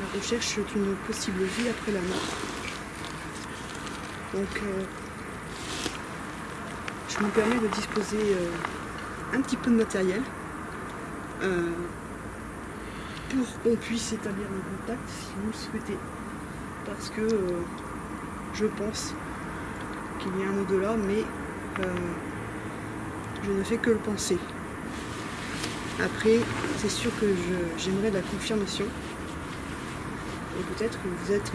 Speaker 2: La recherche d'une possible vie après la mort. Donc, je me permets de disposer un petit peu de matériel pour qu'on puisse établir un contact si vous le souhaitez. Parce que je pense qu'il y a un au-delà, mais je ne fais que le penser. Après, c'est sûr que j'aimerais la confirmation. Et peut-être que vous êtes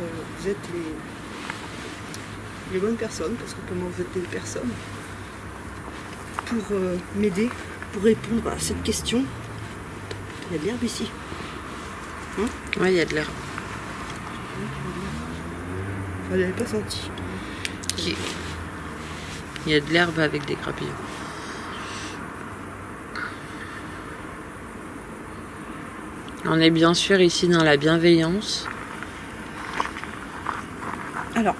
Speaker 2: les bonnes personnes, parce que comment vous êtes des personnes, pour m'aider, pour répondre à cette question. Il y a de l'herbe ici. Hein?
Speaker 1: Ouais, il y a de l'herbe.
Speaker 2: Je l'avais pas senti.
Speaker 1: Il y a de l'herbe avec des crapillons. On est bien sûr ici dans la bienveillance.
Speaker 2: Alors,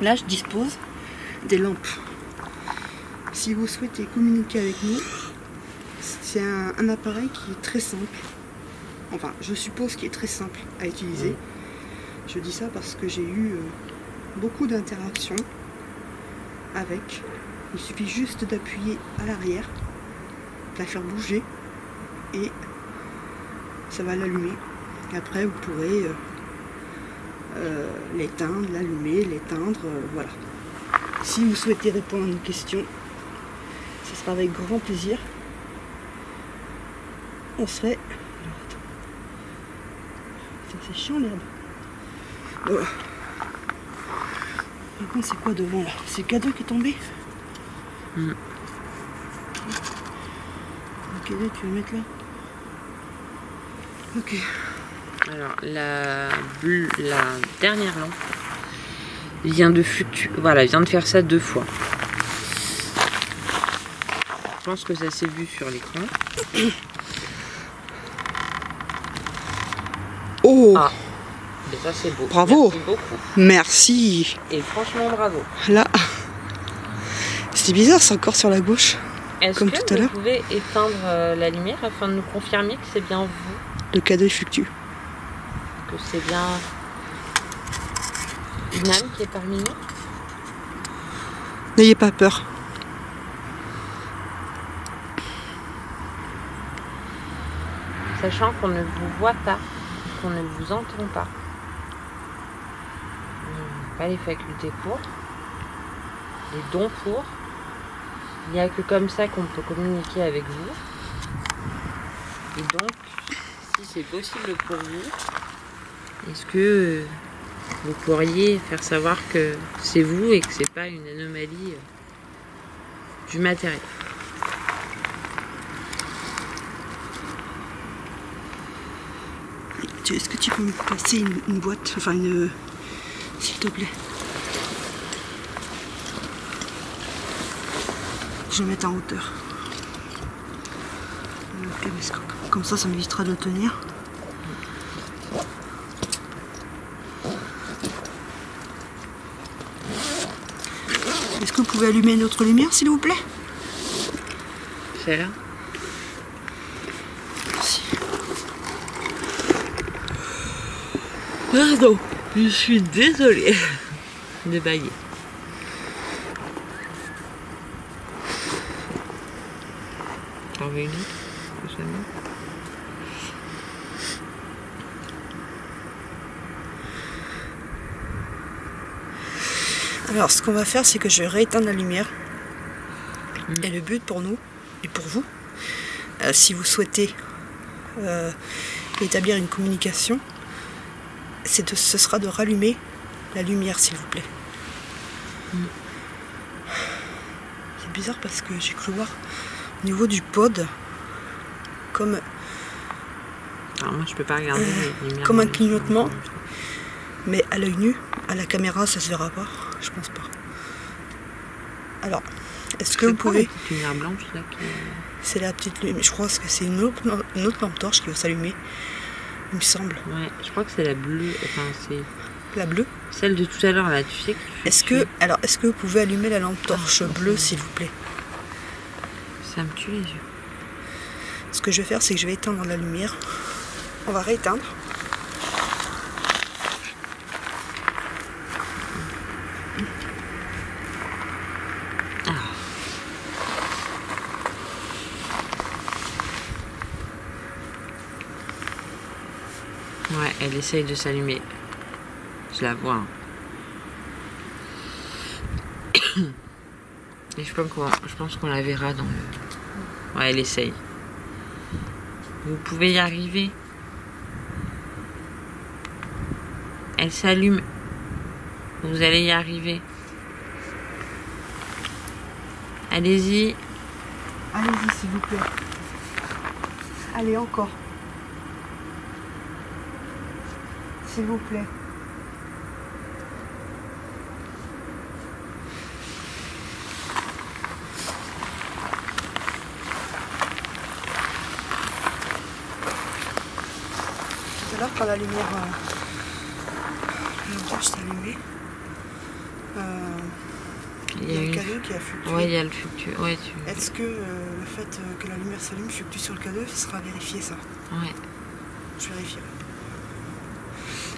Speaker 2: là je dispose des lampes. Si vous souhaitez communiquer avec nous, c'est un appareil qui est très simple. Enfin, je suppose qu'il est très simple à utiliser. Je dis ça parce que j'ai eu beaucoup d'interactions avec. Il suffit juste d'appuyer à l'arrière, de la faire bouger et ça va l'allumer. Et après, vous pourrez l'éteindre, l'allumer, l'éteindre, voilà. Si vous souhaitez répondre à une question, ce sera avec grand plaisir. On serait... C'est chiant l'herbe. Voilà. Par contre, c'est quoi devant là? C'est le cadeau qui est tombé. Le cadeau, tu veux le mettre là? Ok.
Speaker 1: Alors, la dernière lampe vient de fluctuer. Voilà, vient de faire ça 2 fois. Je pense que ça s'est vu sur l'écran.
Speaker 2: Oh!
Speaker 1: Ah, mais ça c'est beau.
Speaker 2: Bravo!
Speaker 1: Merci beaucoup.
Speaker 2: Merci!
Speaker 1: Et franchement, bravo.
Speaker 2: Là, c'est bizarre, c'est encore sur la gauche.
Speaker 1: Est-ce
Speaker 2: Comme
Speaker 1: que
Speaker 2: tout à
Speaker 1: vous
Speaker 2: l'heure.
Speaker 1: pouvez éteindre la lumière afin de nous confirmer que c'est bien vous?
Speaker 2: Le cadeau il fluctue.
Speaker 1: Que c'est bien une âme qui est parmi nous?
Speaker 2: N'ayez pas peur.
Speaker 1: Sachant qu'on ne vous voit pas, qu'on ne vous entend pas. On n'a pas les facultés pour, les dons pour. Il n'y a que comme ça qu'on peut communiquer avec vous. Et donc, si c'est possible pour vous, est-ce que vous pourriez faire savoir que c'est vous et que c'est pas une anomalie du matériel?
Speaker 2: Est-ce que tu peux me passer une boîte, enfin une... s'il te plaît. Je vais mettre en hauteur. Ok, parce que comme ça m'évitera de le tenir. Est-ce que vous pouvez allumer notre lumière, s'il vous plaît?
Speaker 1: C'est là.
Speaker 2: Merci.
Speaker 1: Pardon, je suis désolée de bailler. T'en veux une autre prochainement?
Speaker 2: Alors, ce qu'on va faire, c'est que je vais rééteindre la lumière. Et le but pour nous, et pour vous, si vous souhaitez établir une communication, ce sera de rallumer la lumière, s'il vous plaît. C'est bizarre parce que j'ai cru voir au niveau du pod comme...
Speaker 1: Alors moi je peux pas regarder les lumières
Speaker 2: comme un clignotement, mais à l'œil nu, à la caméra ça se verra pas, je pense pas. Alors, est-ce que vous pouvez...
Speaker 1: La lumière blanche là qui...
Speaker 2: C'est la petite lumière, je crois que c'est une autre lampe torche qui va s'allumer, il me semble.
Speaker 1: Ouais, je crois que c'est la bleue, enfin c'est...
Speaker 2: La bleue?
Speaker 1: Celle de tout à l'heure là, tu sais que...
Speaker 2: Est-ce que vous pouvez allumer la lampe torche bleue, s'il vous plaît?
Speaker 1: Ça me tue les yeux.
Speaker 2: Ce que je vais faire, c'est que je vais éteindre la lumière. On va rééteindre.
Speaker 1: Ouais, elle essaye de s'allumer. Je la vois. Et je pense qu'on la verra dans le... Ouais, elle essaye. Vous pouvez y arriver. Elle s'allume. Vous allez y arriver. Allez-y.
Speaker 2: Allez-y, s'il vous plaît. Allez, encore. S'il vous plaît. Tout à l'heure, quand la lumière s'est allumée, il y a le cadeau qui a fluctué.
Speaker 1: Ouais, il y a le fluctué. Ouais,
Speaker 2: Est-ce que le fait que la lumière s'allume fluctue sur le cadeau, ça sera vérifié ça?
Speaker 1: Ouais.
Speaker 2: Je vérifierai.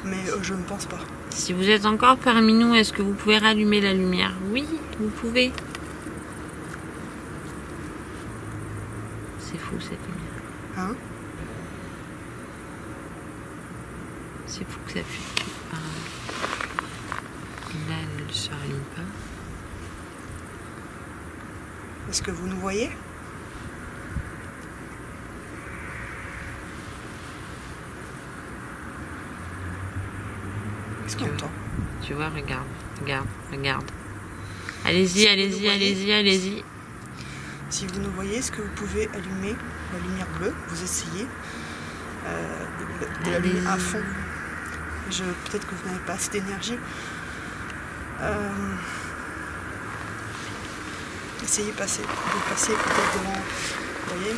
Speaker 2: Mais je ne pense pas.
Speaker 1: Si vous êtes encore parmi nous, est-ce que vous pouvez rallumer la lumière? Oui, vous pouvez. C'est fou cette lumière.
Speaker 2: Hein?
Speaker 1: C'est fou que ça fluctue. Là, elle ne se rallume pas.
Speaker 2: Est-ce que vous nous voyez? Qu'est-ce qu'on entend?
Speaker 1: Tu vois, regarde, regarde, regarde. Allez-y, allez-y, allez-y, allez-y.
Speaker 2: Si vous nous voyez, est-ce que vous pouvez allumer la lumière bleue? Vous essayez de l'allumer à fond. Peut-être que vous n'avez pas assez d'énergie. Essayez de passer peut-être devant. Vous voyez,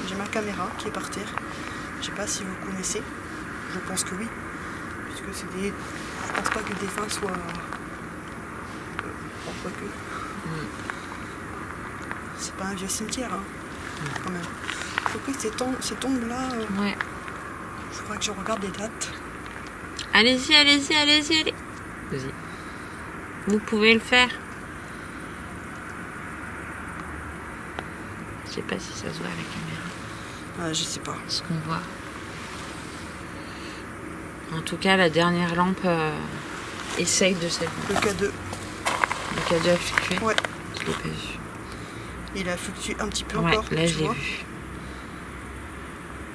Speaker 2: j'ai ma caméra qui est par terre. Je ne sais pas si vous connaissez. Je pense que oui. Puisque c'est des. Je pense pas que le défunt soit. Pas que. C'est pas un vieux cimetière, hein, quand même. Donc oui, ces tombes-là.
Speaker 1: Ouais.
Speaker 2: Je crois que je regarde les dates.
Speaker 1: Allez-y, allez-y, allez-y, allez. Vas-y. Vous pouvez le faire. Je sais pas si ça se voit à la caméra.
Speaker 2: Je sais pas.
Speaker 1: Ce qu'on voit. En tout cas, la dernière lampe essaye de s'allumer.
Speaker 2: Le cadeau.
Speaker 1: Le cadeau a fluctué.
Speaker 2: Ouais.
Speaker 1: Je l'ai pas vu.
Speaker 2: Il a fluctué un petit peu
Speaker 1: Ouais,
Speaker 2: encore.
Speaker 1: là
Speaker 2: tu
Speaker 1: je l'ai
Speaker 2: vois.
Speaker 1: vu.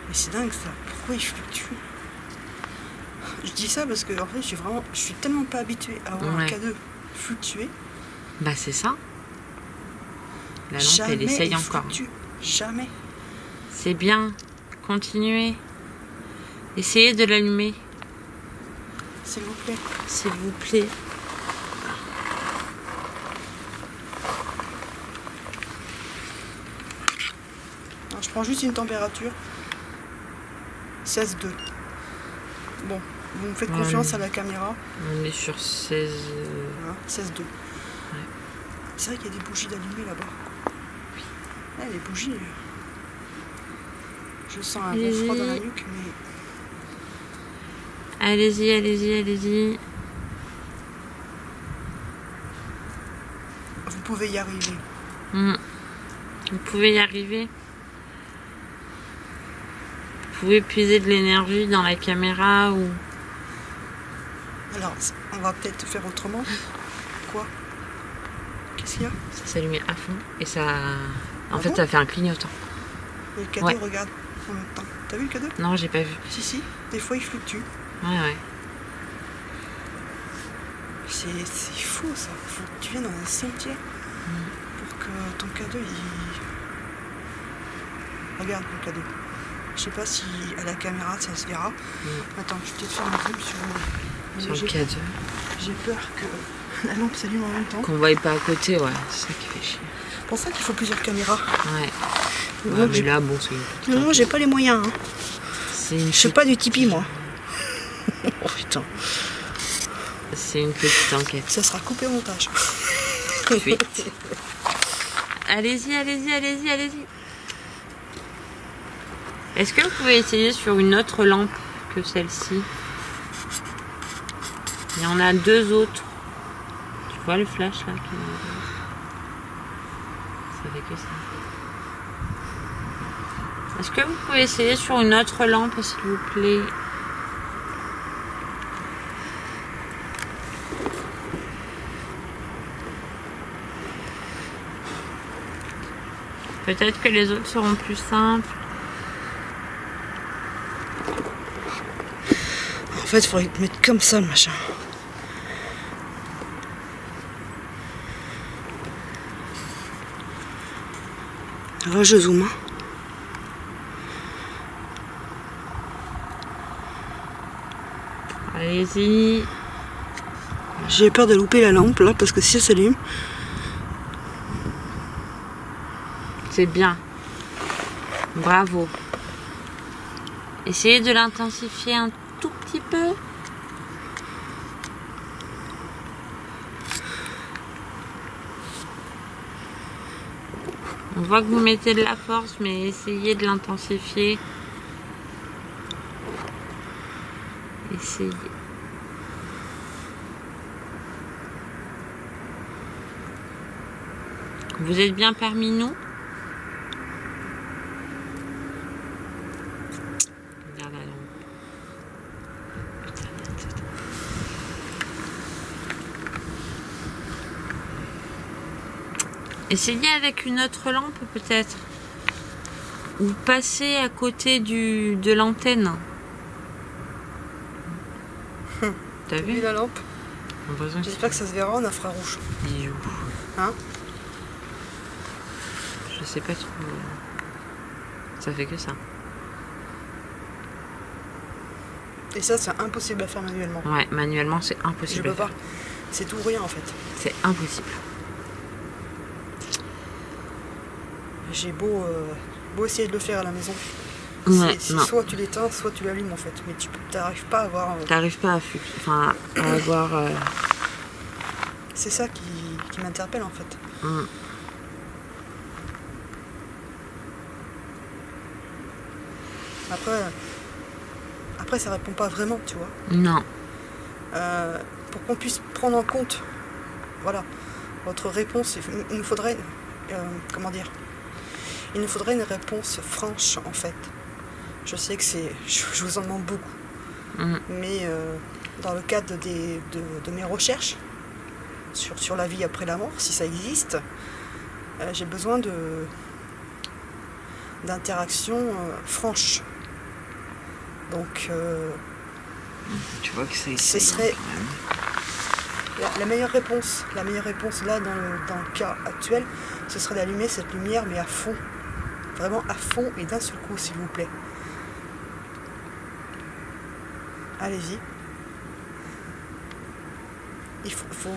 Speaker 2: Mais c'est dingue ça. Pourquoi il fluctue? Je dis ça parce que en fait, je suis tellement pas habituée à voir un cadeau fluctuer.
Speaker 1: Bah c'est ça. La lampe,
Speaker 2: Jamais
Speaker 1: elle essaye
Speaker 2: il
Speaker 1: encore.
Speaker 2: fluctue. Jamais.
Speaker 1: C'est bien. Continuez. Essayez de l'allumer.
Speaker 2: S'il vous plaît.
Speaker 1: S'il vous plaît.
Speaker 2: Alors, je prends juste une température. 16,2. Bon, vous me faites confiance à la caméra.
Speaker 1: On est sur 16.
Speaker 2: Voilà, 16,2. Ouais. C'est vrai qu'il y a des bougies d'allumées là-bas. Oui. Ouais, les bougies. Je sens un bon froid dans la nuque, mais.
Speaker 1: Allez-y, allez-y, allez-y.
Speaker 2: Vous pouvez y arriver.
Speaker 1: Vous pouvez y arriver. Vous pouvez puiser de l'énergie dans la caméra ou...
Speaker 2: Alors, on va peut-être faire autrement. Quoi? Qu'est-ce qu'il y a?
Speaker 1: Ça s'allumait à fond et ça... En fait, ça fait un clignotant.
Speaker 2: Et le cadeau regarde en même temps. T'as vu le cadeau?
Speaker 1: Non, j'ai pas vu.
Speaker 2: Si, des fois il fluctue.
Speaker 1: Ouais.
Speaker 2: C'est fou ça. Faut que tu viennes dans un cimetière pour que ton cadeau il... Regarde le cadeau. Je sais pas si à la caméra ça se verra. Attends, je vais peut-être faire un zoom
Speaker 1: sur le cadeau.
Speaker 2: J'ai peur que la lampe s'allume en même temps.
Speaker 1: Qu'on voie pas à côté, ouais. C'est ça qui fait chier.
Speaker 2: C'est pour ça qu'il faut plusieurs caméras.
Speaker 1: Ouais. Mais là, bon, c'est une petite...
Speaker 2: Non, j'ai pas les moyens. Hein. Je suis pas du Tipeee, moi. Oh putain.
Speaker 1: C'est une petite enquête.
Speaker 2: Ça sera coupé au montage.
Speaker 1: Allez-y, allez-y, allez-y, allez-y. Est-ce que vous pouvez essayer sur une autre lampe que celle-ci? Il y en a deux autres. Tu vois le flash là ça fait que ça. Est-ce que vous pouvez essayer sur une autre lampe, s'il vous plaît? Peut-être que les autres seront plus simples.
Speaker 2: fait, il faudrait mettre comme ça le machin. Alors là, je zoome. Hein.
Speaker 1: Allez-y.
Speaker 2: J'ai peur de louper la lampe là parce que si elle s'allume.
Speaker 1: C'est bien. Bravo. Essayez de l'intensifier un tout petit peu. On voit que vous mettez de la force, mais essayez de l'intensifier. Essayez. Vous êtes bien parmi nous? Regarde la lampe. Essayez avec une autre lampe peut-être. Ou passez à côté de l'antenne. T'as vu
Speaker 2: la lampe? J'espère que ça se verra en infrarouge.
Speaker 1: Bijou.
Speaker 2: Hein?
Speaker 1: Je sais pas trop. Ça fait que ça.
Speaker 2: Et ça, c'est impossible à faire manuellement.
Speaker 1: Ouais, manuellement, c'est impossible.
Speaker 2: Je peux pas. C'est tout ou rien en fait.
Speaker 1: C'est impossible.
Speaker 2: J'ai beau essayer de le faire à la maison.
Speaker 1: Ouais,
Speaker 2: soit tu l'éteins, soit tu l'allumes en fait. Mais tu n'arrives pas à avoir.
Speaker 1: T'arrives pas à avoir.
Speaker 2: C'est ça qui m'interpelle en fait. Après, ça répond pas vraiment, tu vois.
Speaker 1: Non.
Speaker 2: Pour qu'on puisse prendre en compte, voilà, votre réponse, il nous faudrait, comment dire, il nous faudrait une réponse franche, en fait. Je sais que je vous en demande beaucoup, mais dans le cadre de mes recherches sur la vie après la mort, si ça existe, j'ai besoin d'interactions franches. Donc,
Speaker 1: tu vois que
Speaker 2: ce serait la meilleure réponse. La meilleure réponse là, dans le cas actuel, ce serait d'allumer cette lumière, mais à fond. Vraiment à fond et d'un seul coup, s'il vous plaît. Allez-y. Il faut...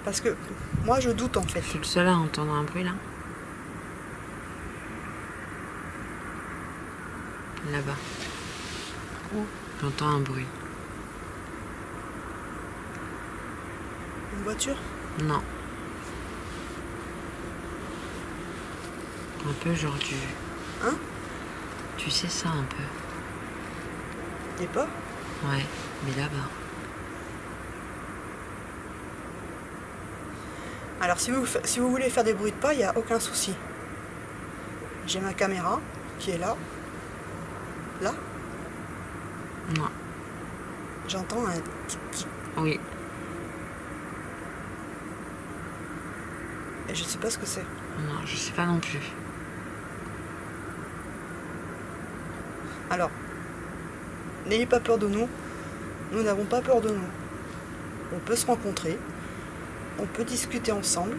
Speaker 2: Parce que moi, je doute en fait.
Speaker 1: Je suis le seul à entendre un bruit là. Là-bas.
Speaker 2: Où?
Speaker 1: J'entends un bruit.
Speaker 2: Une voiture?
Speaker 1: Non. Un peu genre du...
Speaker 2: Hein?
Speaker 1: Tu sais ça un peu.
Speaker 2: Des pas?
Speaker 1: Ouais, mais là-bas.
Speaker 2: Alors si vous voulez faire des bruits de pas, il n'y a aucun souci. J'ai ma caméra qui est là. Là?
Speaker 1: Non.
Speaker 2: J'entends un tic-tic.
Speaker 1: Oui.
Speaker 2: Et je sais pas ce que c'est.
Speaker 1: Non, je sais pas non plus.
Speaker 2: Alors, n'ayez pas peur de nous. Nous n'avons pas peur de nous. On peut se rencontrer. On peut discuter ensemble.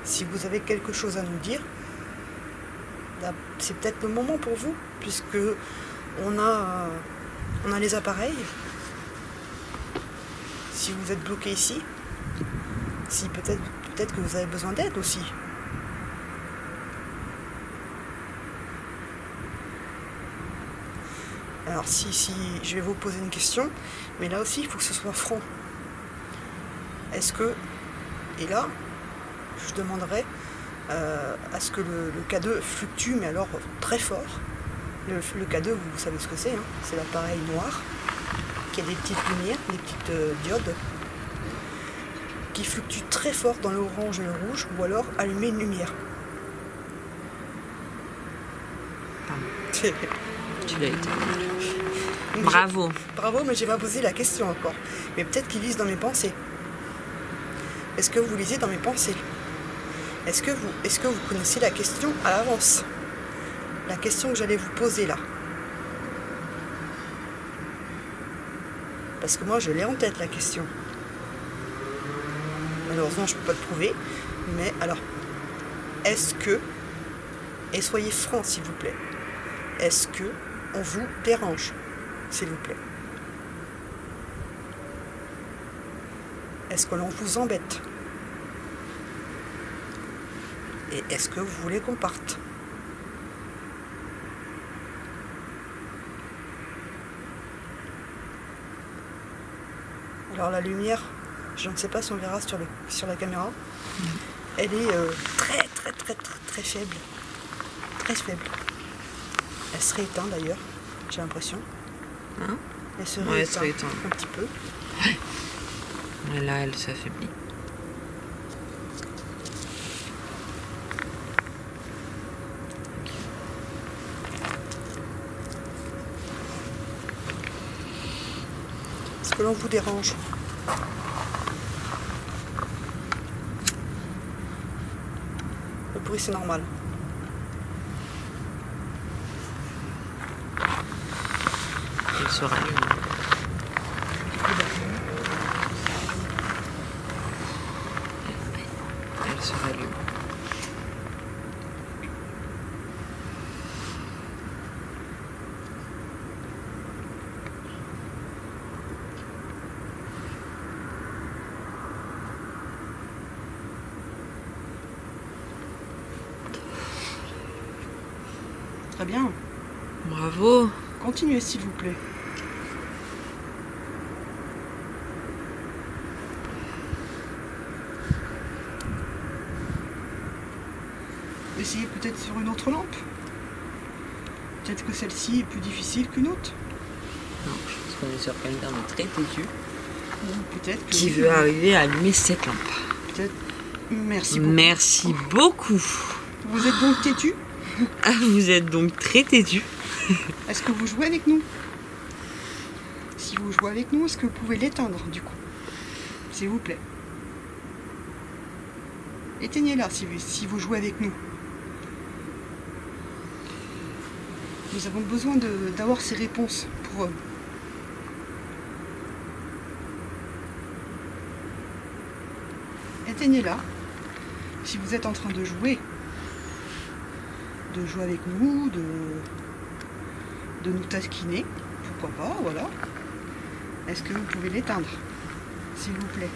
Speaker 2: Si vous avez quelque chose à nous dire, c'est peut-être le moment pour vous, puisque on a les appareils. Si vous êtes bloqué ici, si peut-être que vous avez besoin d'aide aussi. Alors si je vais vous poser une question, mais là aussi il faut que ce soit franc. Est-ce que, et là, je demanderai à ce que le K2 fluctue, mais alors très fort. Le K2, vous savez ce que c'est, hein, c'est l'appareil noir, qui a des petites lumières, des petites diodes, qui fluctue très fort dans l'orange et le rouge, ou alors allumer une lumière.
Speaker 1: Tu l'as été. Bravo.
Speaker 2: Bravo, mais j'ai pas posé la question encore. Mais peut-être qu'ils lisent dans mes pensées. Est-ce que vous lisez dans mes pensées? Est-ce que vous connaissez la question à l'avance? la question que j'allais vous poser là. Parce que moi je l'ai en tête la question. Malheureusement je ne peux pas le prouver. Mais alors, est-ce que, et soyez francs s'il vous plaît, est-ce que on vous dérange, s'il vous plaît? Est-ce que l'on vous embête? Et est-ce que vous voulez qu'on parte? Alors la lumière, je ne sais pas si on verra sur la caméra, elle est très faible. Très faible. Elle serait éteinte d'ailleurs, j'ai l'impression.
Speaker 1: Hein?
Speaker 2: Elle serait
Speaker 1: Ouais,
Speaker 2: éteinte un petit peu.
Speaker 1: Et là, elle s'affaiblit.
Speaker 2: Est-ce que l'on vous dérange? Le bruit c'est normal.
Speaker 1: Elle se rallume. Elle se rallume.
Speaker 2: Très bien.
Speaker 1: Bravo.
Speaker 2: Continuez s'il vous plaît. Essayez peut-être sur une autre lampe. Peut-être que celle-ci est plus difficile qu'une autre.
Speaker 1: Non, je pense qu'on est sur quelqu'un de très têtu
Speaker 2: Ou peut-être que
Speaker 1: qui veut arriver à allumer cette lampe.
Speaker 2: Peut-être. Merci beaucoup.
Speaker 1: Merci beaucoup.
Speaker 2: Vous êtes donc têtu?
Speaker 1: Ah, vous êtes donc très têtu.
Speaker 2: Est-ce que vous jouez avec nous? Si vous jouez avec nous, est-ce que vous pouvez l'éteindre du coup? S'il vous plaît. Éteignez-la si vous jouez avec nous. Nous avons besoin d'avoir ces réponses pour eux. Éteignez-la. Si vous êtes en train de jouer avec nous, de nous taquiner, pourquoi pas, voilà. Est-ce que vous pouvez l'éteindre, s'il vous plaît?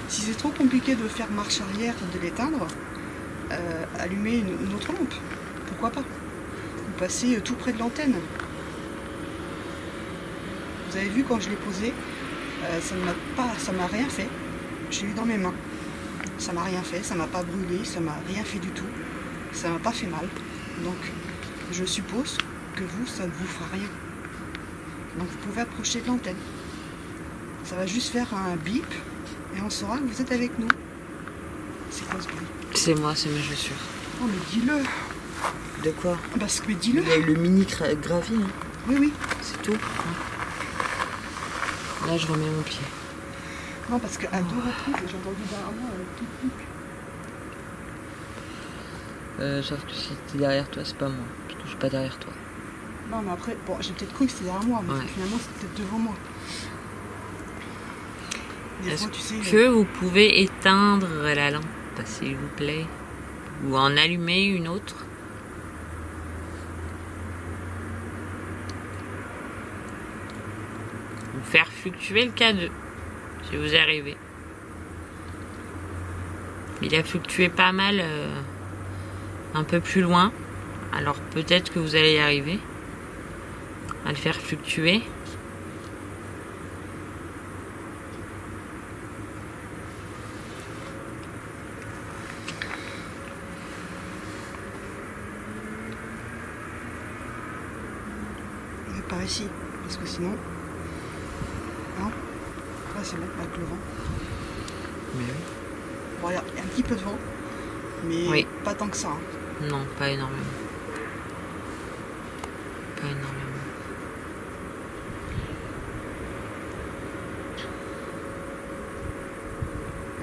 Speaker 2: Si c'est trop compliqué de faire marche arrière ou de l'éteindre, allumez une autre lampe, pourquoi pas? Vous passez tout près de l'antenne. Vous avez vu quand je l'ai posé, ça m'a rien fait. Je l'ai eu dans mes mains. Ça m'a rien fait, ça m'a pas brûlé, ça m'a rien fait du tout. Ça m'a pas fait mal. Donc je suppose que vous, ça ne vous fera rien. Donc vous pouvez approcher de l'antenne. Ça va juste faire un bip et on saura que vous êtes avec nous. C'est quoi ce bruit?
Speaker 1: C'est moi, c'est mes chaussures.
Speaker 2: Oh mais dis-le.
Speaker 1: De quoi?
Speaker 2: Parce que dis-le.
Speaker 1: Il y a eu le mini gravier. Hein.
Speaker 2: Oui, oui.
Speaker 1: C'est tout. Là, je remets mon pied.
Speaker 2: Non, parce qu'à 2 reprises, j'ai entendu derrière moi tout pic.
Speaker 1: Sauf que si t'es derrière toi, c'est pas moi. Je touche pas derrière toi.
Speaker 2: Non, mais après, bon, j'ai peut-être cru que c'était derrière moi, mais
Speaker 1: Ouais.
Speaker 2: finalement, c'était peut-être devant moi.
Speaker 1: Est-ce que vous pouvez éteindre la lampe, s'il vous plaît? Ou en allumer une autre? Ou faire fluctuer le K2, si vous arrivez. Il a fluctué pas mal un peu plus loin. Alors peut-être que vous allez y arriver à le faire fluctuer.
Speaker 2: Par ici, parce que sinon... Non. Là, c'est bon, avec le vent.
Speaker 1: Mais oui.
Speaker 2: Bon, il y a un petit peu de vent, mais
Speaker 1: Oui.
Speaker 2: pas tant que ça. Hein.
Speaker 1: Non, pas énormément. Pas énormément.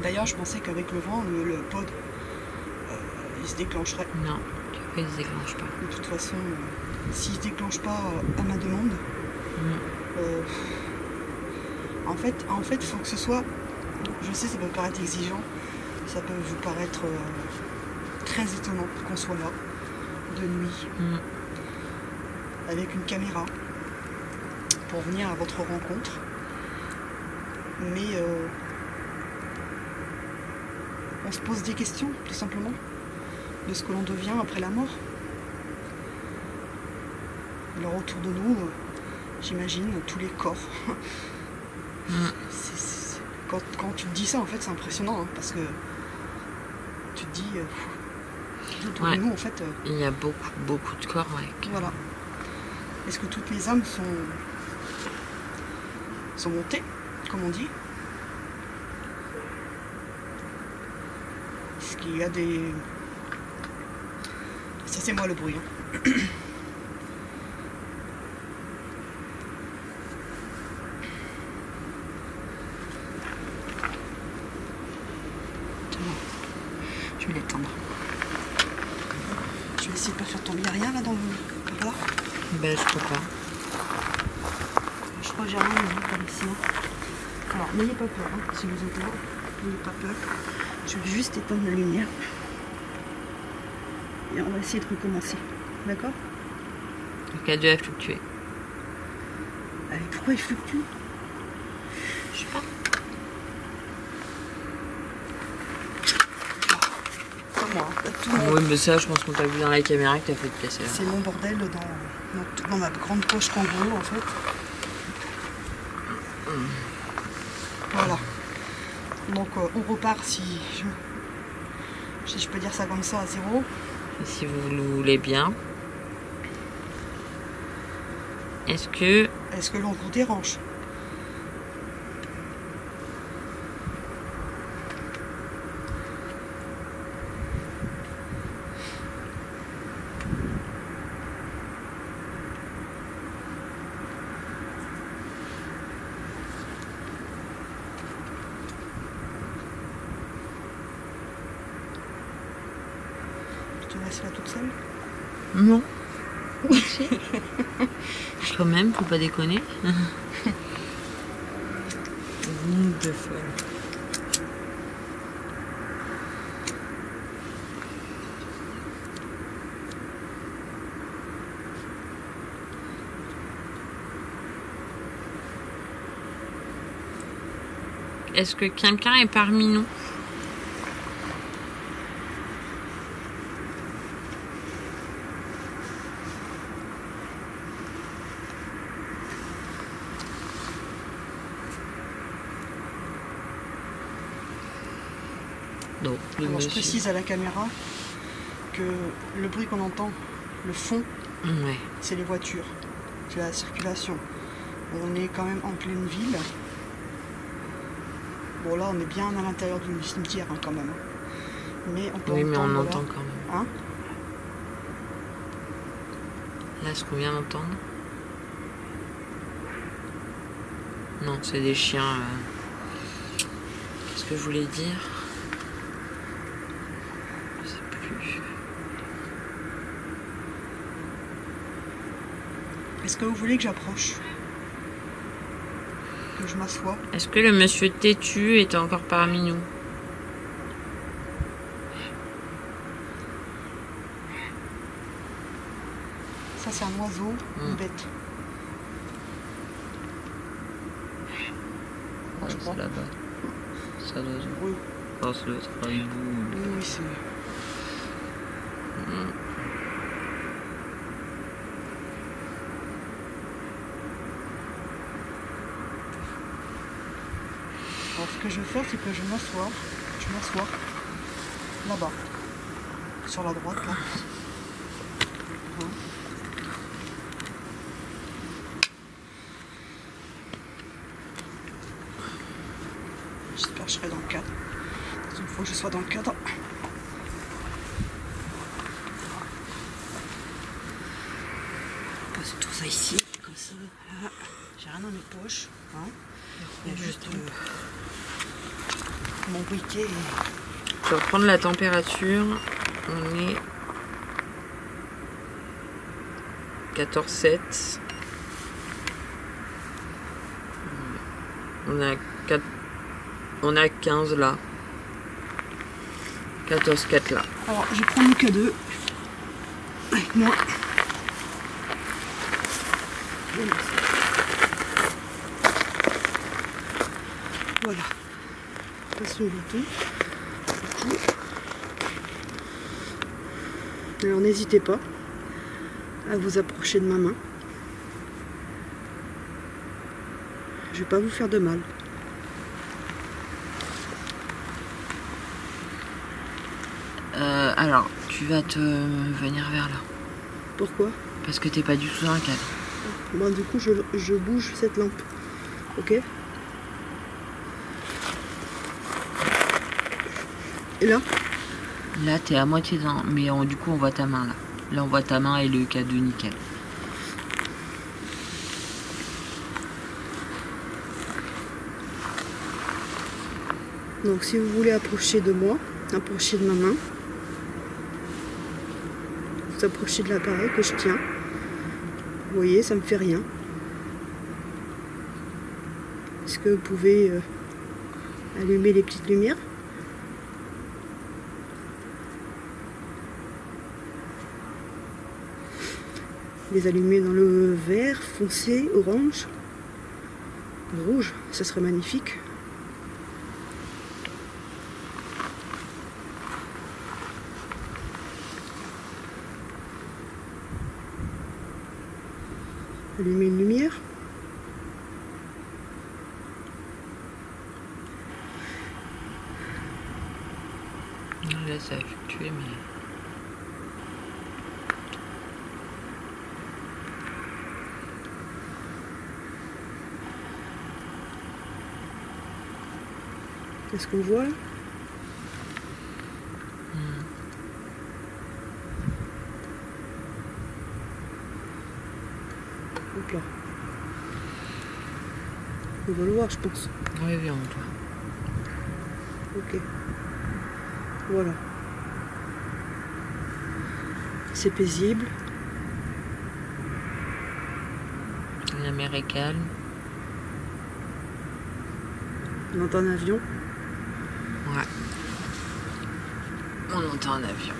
Speaker 2: D'ailleurs, je pensais qu'avec le vent, le pod, il se déclencherait.
Speaker 1: Non, il ne se déclenche pas.
Speaker 2: De toute façon, s'il ne se déclenche pas à ma demande, en fait, il faut que ce soit... Je sais, ça peut paraître exigeant, ça peut vous paraître très étonnant qu'on soit là, de nuit, avec une caméra, pour venir à votre rencontre. Mais on se pose des questions, tout simplement, de ce que l'on devient après la mort. Alors autour de nous, j'imagine tous les corps. Quand tu te dis ça, en fait, c'est impressionnant, hein, parce que tu te dis, autour de nous, en fait...
Speaker 1: il y a beaucoup de corps, ouais.
Speaker 2: Voilà. Est-ce que toutes les âmes sont montées, comme on dit? Est-ce qu'il y a des... Ça, c'est moi le bruit, hein. Je vais l'étendre. Je vais essayer de ne pas faire tomber. Il n'y a rien là dans le plat?
Speaker 1: Ben, je crois pas.
Speaker 2: Je crois que j'ai rien vu par ici. Alors, n'ayez pas peur, hein, si vous entendez. N'ayez pas peur. Je vais juste éteindre la lumière. Et on va essayer de recommencer. D'accord?
Speaker 1: Le K2 a fluctué.
Speaker 2: Allez, pourquoi il fluctue?
Speaker 1: Je sais pas. Oui, mais ça, je pense qu'on t'a vu dans la caméra que t'as fait te casser.
Speaker 2: C'est mon bordel dans ma grande poche kangourou, en fait. Voilà. Donc, on repart si je peux dire ça comme ça, à 0.
Speaker 1: Si vous le voulez bien. Est-ce que
Speaker 2: l'on vous dérange? Tu te laisses là toute seule?
Speaker 1: Non. Quand même, faut pas déconner. De folle. Est-ce que quelqu'un est parmi nous? Donc,
Speaker 2: alors, je précise à la caméra que le bruit qu'on entend, le fond, c'est les voitures, c'est la circulation. On est quand même en pleine ville. Bon, là, on est bien à l'intérieur du cimetière, hein, quand même. Mais on peut
Speaker 1: oui, mais on
Speaker 2: entend
Speaker 1: entend quand même.
Speaker 2: Hein?
Speaker 1: Là, ce qu'on vient d'entendre. Non, c'est des chiens. Qu'est-ce que je voulais dire? Je sais plus.
Speaker 2: Est-ce que vous voulez que j'approche? Que je m'assoie?
Speaker 1: Est-ce que le monsieur têtu est encore parmi nous?
Speaker 2: Ça, c'est un oiseau, une bête.
Speaker 1: Ouais, c'est là-bas. Ça doit être...
Speaker 2: Oui.
Speaker 1: Oh, ça doit être un hibou.
Speaker 2: Oui, c'est... Alors, ce que je vais faire, c'est que je vais m'asseoir là-bas, sur la droite, là. J'espère que je serai dans le cadre. Il faut que je sois dans le cadre. On passe tout ça ici, comme ça. J'ai rien dans mes poches. Hein. Il y a juste mon briquet.
Speaker 1: Je vais reprendre la température. On est 14,7. On a 15 là. 14,4 là.
Speaker 2: Alors, je prends le K2 avec moi. Voilà. Passe le bouton. Alors, n'hésitez pas à vous approcher de ma main. Je vais pas vous faire de mal.
Speaker 1: Alors, tu vas te venir vers là.
Speaker 2: Pourquoi?
Speaker 1: Parce que t'es pas du tout dans un cadre.
Speaker 2: Bon, du coup, je bouge cette lampe. Ok? Et là?
Speaker 1: Là, t'es à moitié dans... Mais du coup, on voit ta main là. Là, on voit ta main et le K2 nickel.
Speaker 2: Donc, si vous voulez approcher de moi, approcher de ma main, vous approchez de l'appareil que je tiens. Vous voyez, ça me fait rien. Est-ce que vous pouvez allumer les petites lumières? Les allumer dans le vert, foncé, orange, rouge, ça serait magnifique. Allumer une lumière.
Speaker 1: Là, ça a fluctué, mais...
Speaker 2: Qu'est-ce qu'on voit là? Hop là. On va le voir, je pense.
Speaker 1: Oui, oui, on voit.
Speaker 2: Ok. Voilà. C'est paisible.
Speaker 1: La mer est calme.
Speaker 2: On entend un avion.
Speaker 1: Ouais. On entend un avion.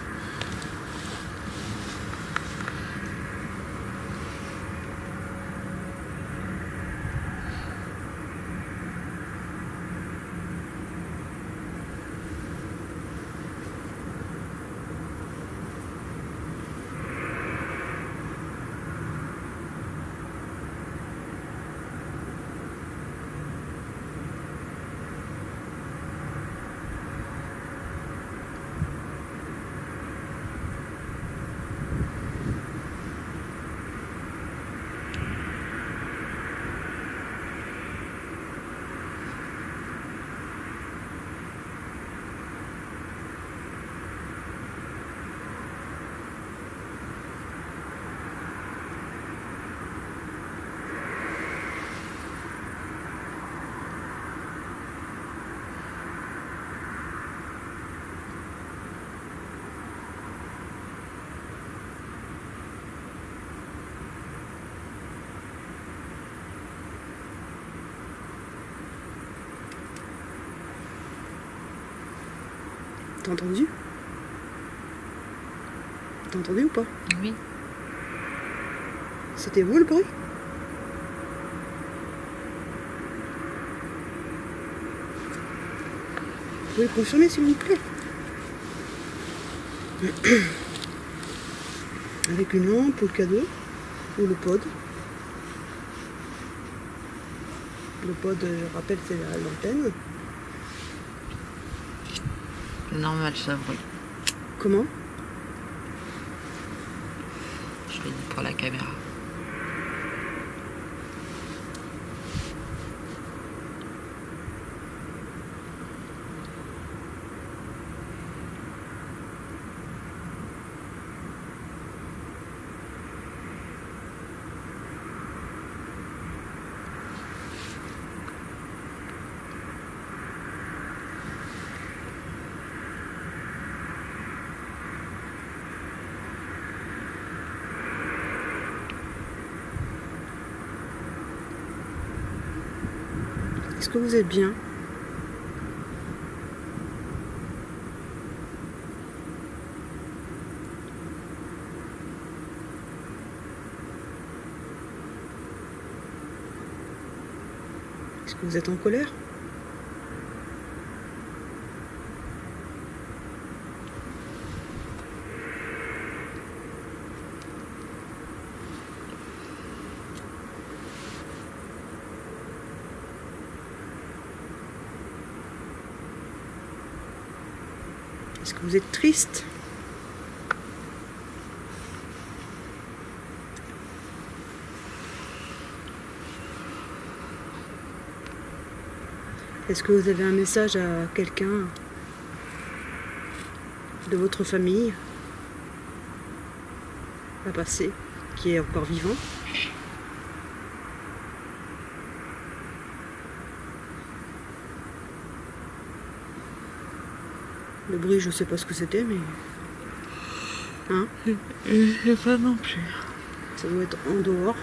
Speaker 2: T'as entendu? T'as entendu ou pas?
Speaker 1: Oui.
Speaker 2: C'était vous le bruit? Vous pouvez le confirmer s'il vous plaît? Avec une lampe ou le cadeau ou le pod. Le pod, je rappelle, c'est l'antenne.
Speaker 1: Normal, ça brûle.
Speaker 2: Comment?
Speaker 1: Je l'ai dit pour la caméra.
Speaker 2: Est-ce que vous êtes bien? Est-ce que vous êtes en colère? Est-ce que vous êtes triste? Est-ce que vous avez un message à quelqu'un de votre famille à passer, qui est encore vivant? Le bruit, je sais pas ce que c'était, mais... Hein?
Speaker 1: Je sais pas non plus.
Speaker 2: Ça doit être en dehors.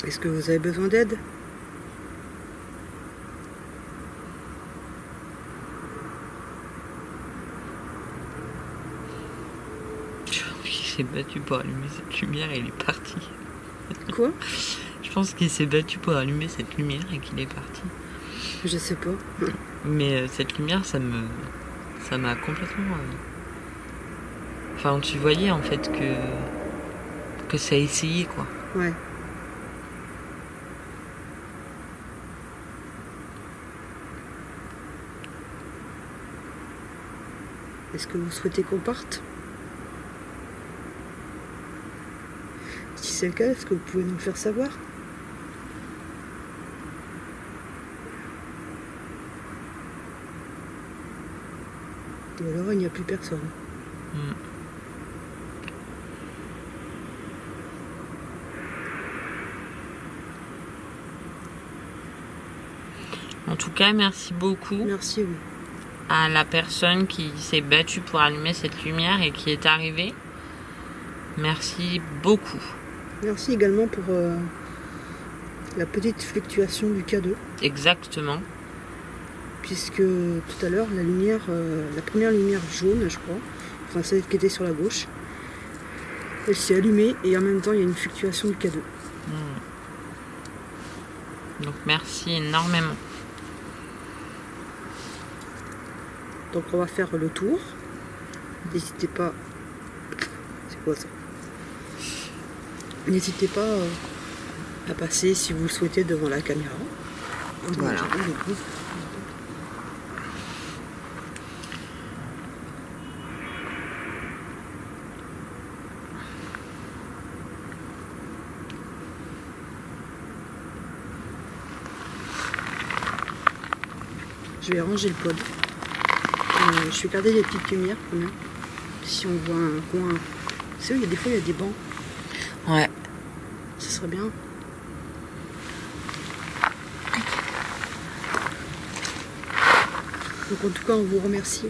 Speaker 2: Est-ce que vous avez besoin d'aide?
Speaker 1: Il s'est battu pour allumer cette lumière et il est parti.
Speaker 2: Quoi?
Speaker 1: Je pense qu'il s'est battu pour allumer cette lumière et qu'il est parti.
Speaker 2: Je sais pas.
Speaker 1: Mais cette lumière, ça m'a complètement... Enfin, tu voyais en fait que ça a essayé, quoi.
Speaker 2: Ouais. Est-ce que vous souhaitez qu'on parte? Si c'est le cas, est-ce que vous pouvez nous le faire savoir? Ou alors il n'y a plus personne.
Speaker 1: En tout cas, merci beaucoup.
Speaker 2: Merci, oui.
Speaker 1: À la personne qui s'est battue pour allumer cette lumière et qui est arrivée. Merci beaucoup.
Speaker 2: Merci également pour la petite fluctuation du K2.
Speaker 1: Exactement.
Speaker 2: Puisque tout à l'heure, la lumière, la première lumière jaune, je crois, enfin celle qui était sur la gauche, elle s'est allumée et en même temps il y a une fluctuation du K2.
Speaker 1: Donc merci énormément.
Speaker 2: Donc on va faire le tour. N'hésitez pas. C'est quoi ça? N'hésitez pas à passer si vous le souhaitez devant la caméra.
Speaker 1: Voilà.
Speaker 2: Je vais ranger le pod. Je vais garder les petites lumières quand même. Si on voit un coin. Vous savez, des fois il y a des bancs.
Speaker 1: Ouais.
Speaker 2: Ce serait bien. Donc en tout cas on vous remercie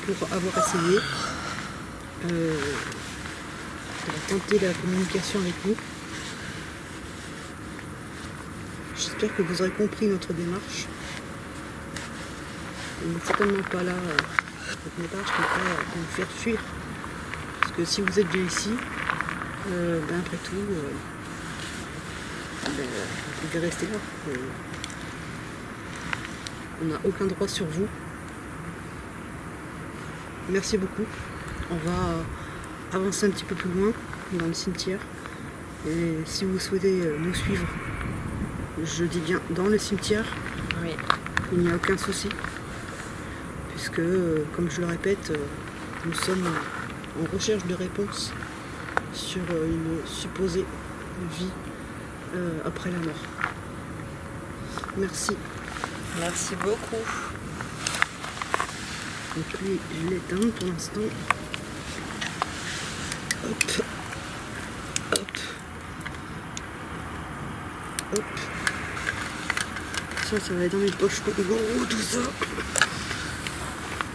Speaker 2: pour avoir essayé d'avoir tenté la communication avec nous. J'espère que vous aurez compris notre démarche. On n'est certainement pas là, notre démarche n'est pas de vous faire fuir. Parce que si vous êtes bien ici, ben après tout, vous pouvez rester là. On n'a aucun droit sur vous. Merci beaucoup. On va avancer un petit peu plus loin dans le cimetière. Et si vous souhaitez nous suivre, je dis bien dans le cimetière,
Speaker 1: Oui.
Speaker 2: il n'y a aucun souci. Puisque, comme je le répète, nous sommes en recherche de réponses sur une supposée vie après la mort. Merci.
Speaker 1: Merci beaucoup.
Speaker 2: Donc lui, je l'éteins pour l'instant. Hop. Hop. Hop. Ça va être dans mes poches. Gros, tout ça.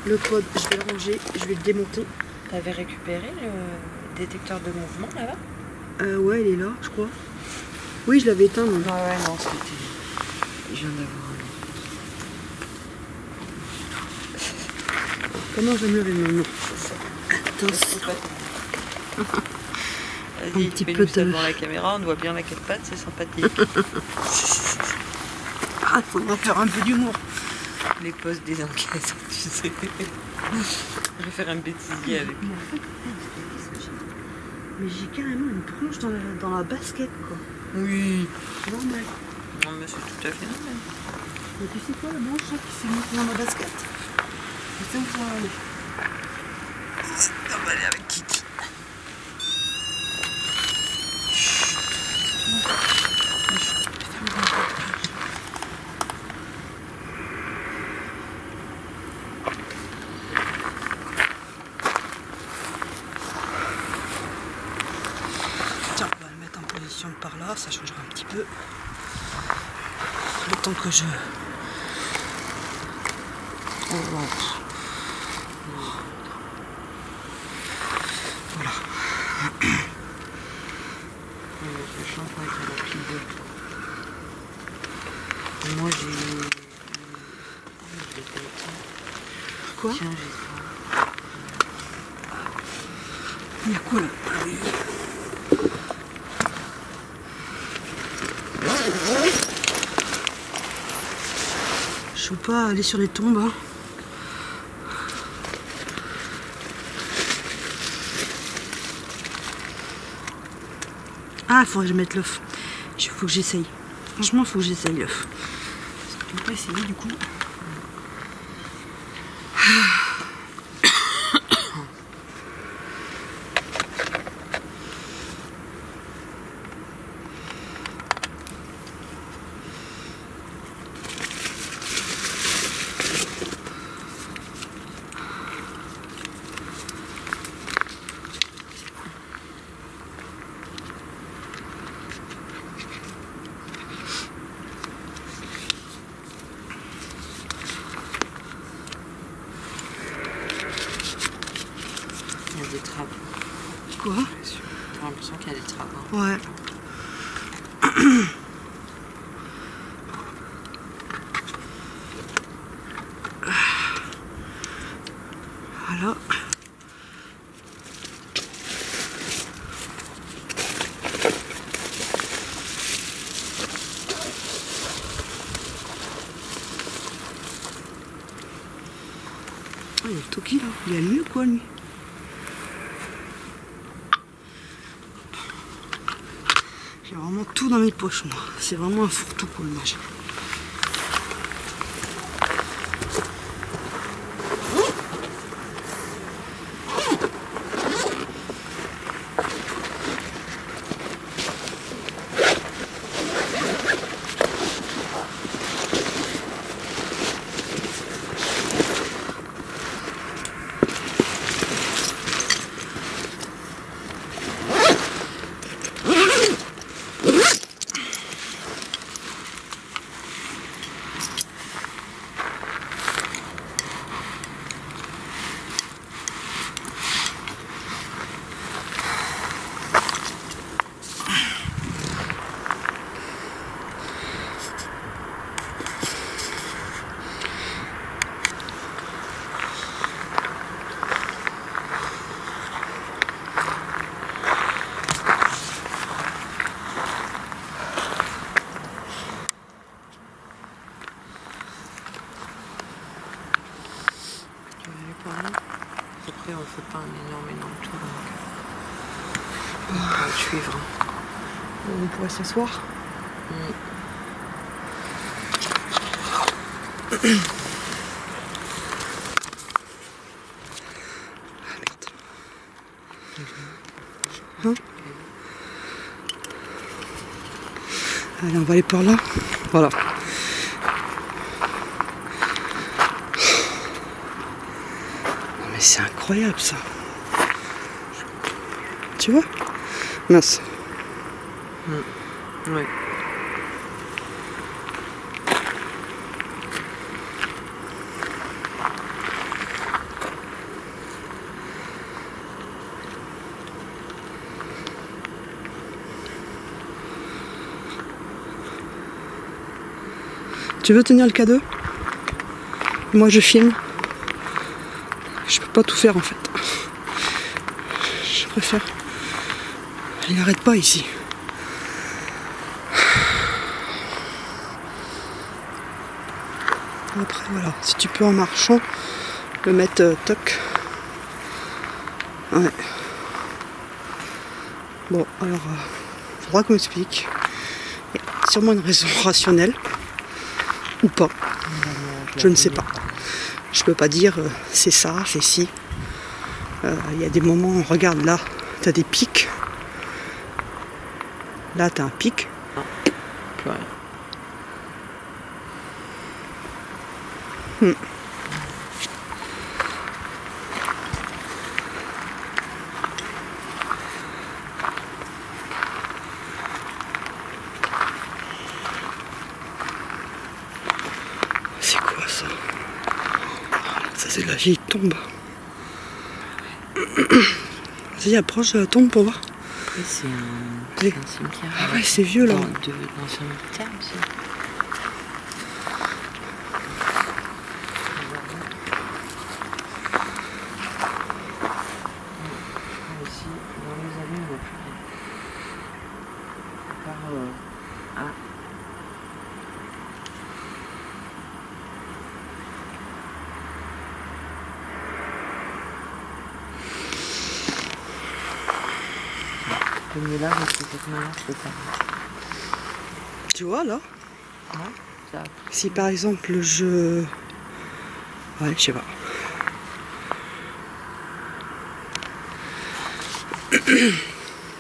Speaker 2: Le pod, je vais le ranger, je vais le démonter.
Speaker 1: T'avais récupéré le détecteur de mouvement là-bas?
Speaker 2: Ouais, il est là, je crois. Oui, je l'avais éteint. Mais...
Speaker 1: Ouais, non, c'était... Je viens d'avoir
Speaker 2: Comment je vais me lever maintenant? Attention.
Speaker 1: Vas-y,
Speaker 2: petit
Speaker 1: fais-nous
Speaker 2: peu
Speaker 1: ça
Speaker 2: de...
Speaker 1: devant la caméra, on voit bien la quatre pattes, c'est sympathique.
Speaker 2: Ah, il faut en faire un peu d'humour.
Speaker 1: Les postes des enquêtes, tu sais. Je vais faire un bêtisier avec.
Speaker 2: Mais j'ai carrément une branche dans la basket, quoi.
Speaker 1: Oui.
Speaker 2: Normal.
Speaker 1: Non, mais c'est tout à fait normal.
Speaker 2: Mais tu sais quoi, la branche là, qui s'est mise dans ma basket? Je sais où ça va aller.
Speaker 1: On va aller avec Kiki.
Speaker 2: Tiens, on va le mettre en position par là, ça changera un petit peu. Le temps que je... Oh, wow. Voilà.
Speaker 1: Le shampoing est à la pile. Moi j'ai...
Speaker 2: Quoi?
Speaker 1: Tiens, j'ai ça.
Speaker 2: Il y a quoi là? Je veux pas aller sur les tombes. Hein. Ah, il faudrait que je mette l'œuf. Il faut que j'essaye. Franchement, il faut que j'essaye l'œuf. Je peux pas essayer du coup.
Speaker 1: Il y a des trappes.
Speaker 2: Quoi?
Speaker 1: J'ai l'impression qu'il y a des trappes. Hein.
Speaker 2: Ouais. Voilà. Ah, il y a le Toki là. Il a mieux quoi lui. J'ai vraiment tout dans mes poches moi. C'est vraiment un fourre-tout pour le manger.
Speaker 1: Après, on fait pas un énorme tour. Donc... on va suivre.
Speaker 2: On pourrait s'asseoir. Ah merde. Hein? Allez, on va aller par là. Voilà. C'est incroyable ça. Tu vois? Mince.
Speaker 1: Ouais.
Speaker 2: Tu veux tenir le K2? Moi je filme. Je peux pas tout faire en fait. Je préfère. Il n'arrête pas ici. Après voilà, si tu peux en marchant le mettre toc. Ouais. Bon alors faudra qu'on m'explique. Il y a sûrement une raison rationnelle ou pas. Je ne sais pas. Je peux pas dire c'est ça, c'est ci. Il y a des moments, regarde là, tu as des pics. Là tu as un pic.
Speaker 1: Ouais.
Speaker 2: C'est quoi ça? Ça c'est de la vieille tombe. Vas-y, approche de la tombe pour voir.
Speaker 1: C'est un cimetière.
Speaker 2: Ah ouais, c'est vieux là.
Speaker 1: Dans l'ancien militaire aussi. Ici, dans les allées, on voit plus rien. À part, ah. Le mieux là, parce que cette manière, je peux pas.
Speaker 2: Tu vois là?
Speaker 1: Ouais, ça.
Speaker 2: Si par exemple je... Ouais, je sais pas.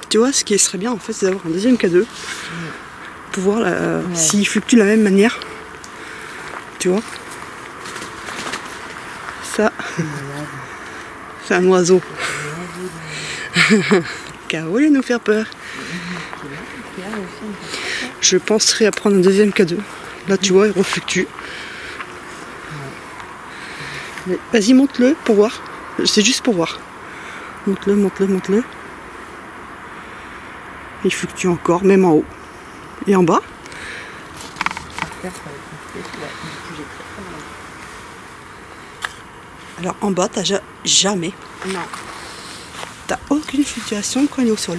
Speaker 2: Tu vois, ce qui serait bien en fait, c'est d'avoir un deuxième K2. Pour voir s'il fluctue de la même manière. Tu vois? Ça, c'est un oiseau. Car voulait nous faire peur. Je penserais à prendre un deuxième K2. Là, tu vois, il refluctue. Vas-y, monte-le pour voir. C'est juste pour voir. Monte-le, monte-le, monte-le. Il fluctue encore, même en haut. Et en bas. Alors en bas, t'as jamais.
Speaker 1: Non.
Speaker 2: T'as aucune fluctuation quand il est au sol.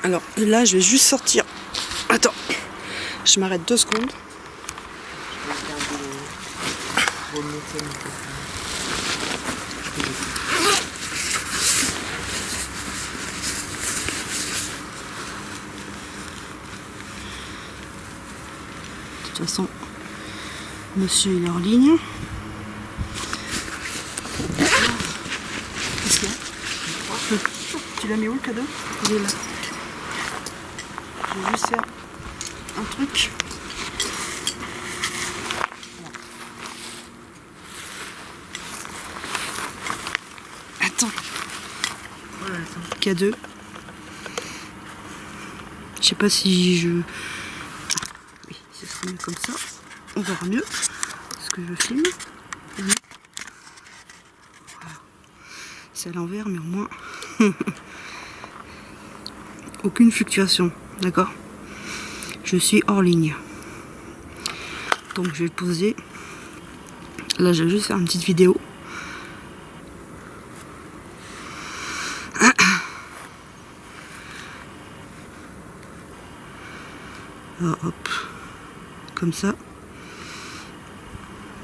Speaker 2: Alors là, je vais juste sortir. Attends, je m'arrête 2 secondes. De toute façon, monsieur il est en ligne. Qu'est-ce qu'il y a? Tu l'as mis où le cadeau? Il est là. Je vais juste faire un truc. Attends. K2. Je sais pas si je... Oui, ce serait mieux comme ça. On verra mieux. Parce que je filme. Voilà. C'est à l'envers, mais au moins... aucune fluctuation. D'accord? Je suis hors ligne. Donc je vais poser. Là, je vais juste faire une petite vidéo. Là, hop. Comme ça. Vous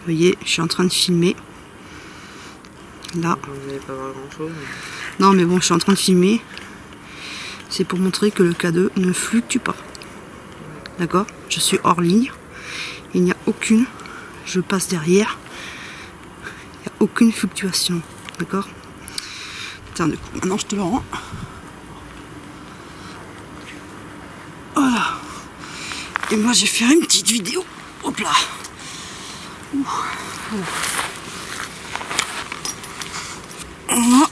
Speaker 2: voyez, je suis en train de filmer. Là.
Speaker 1: Vous n'allez pas voir grand chose.
Speaker 2: Non, mais bon, je suis en train de filmer. C'est pour montrer que le K2 ne fluctue pas. D'accord? Je suis hors ligne. Il n'y a aucune. Je passe derrière. Il n'y a aucune fluctuation. D'accord? Tiens, du coup, maintenant je te le rends. Voilà. Et moi, j'ai fait une petite vidéo. Hop là. Voilà.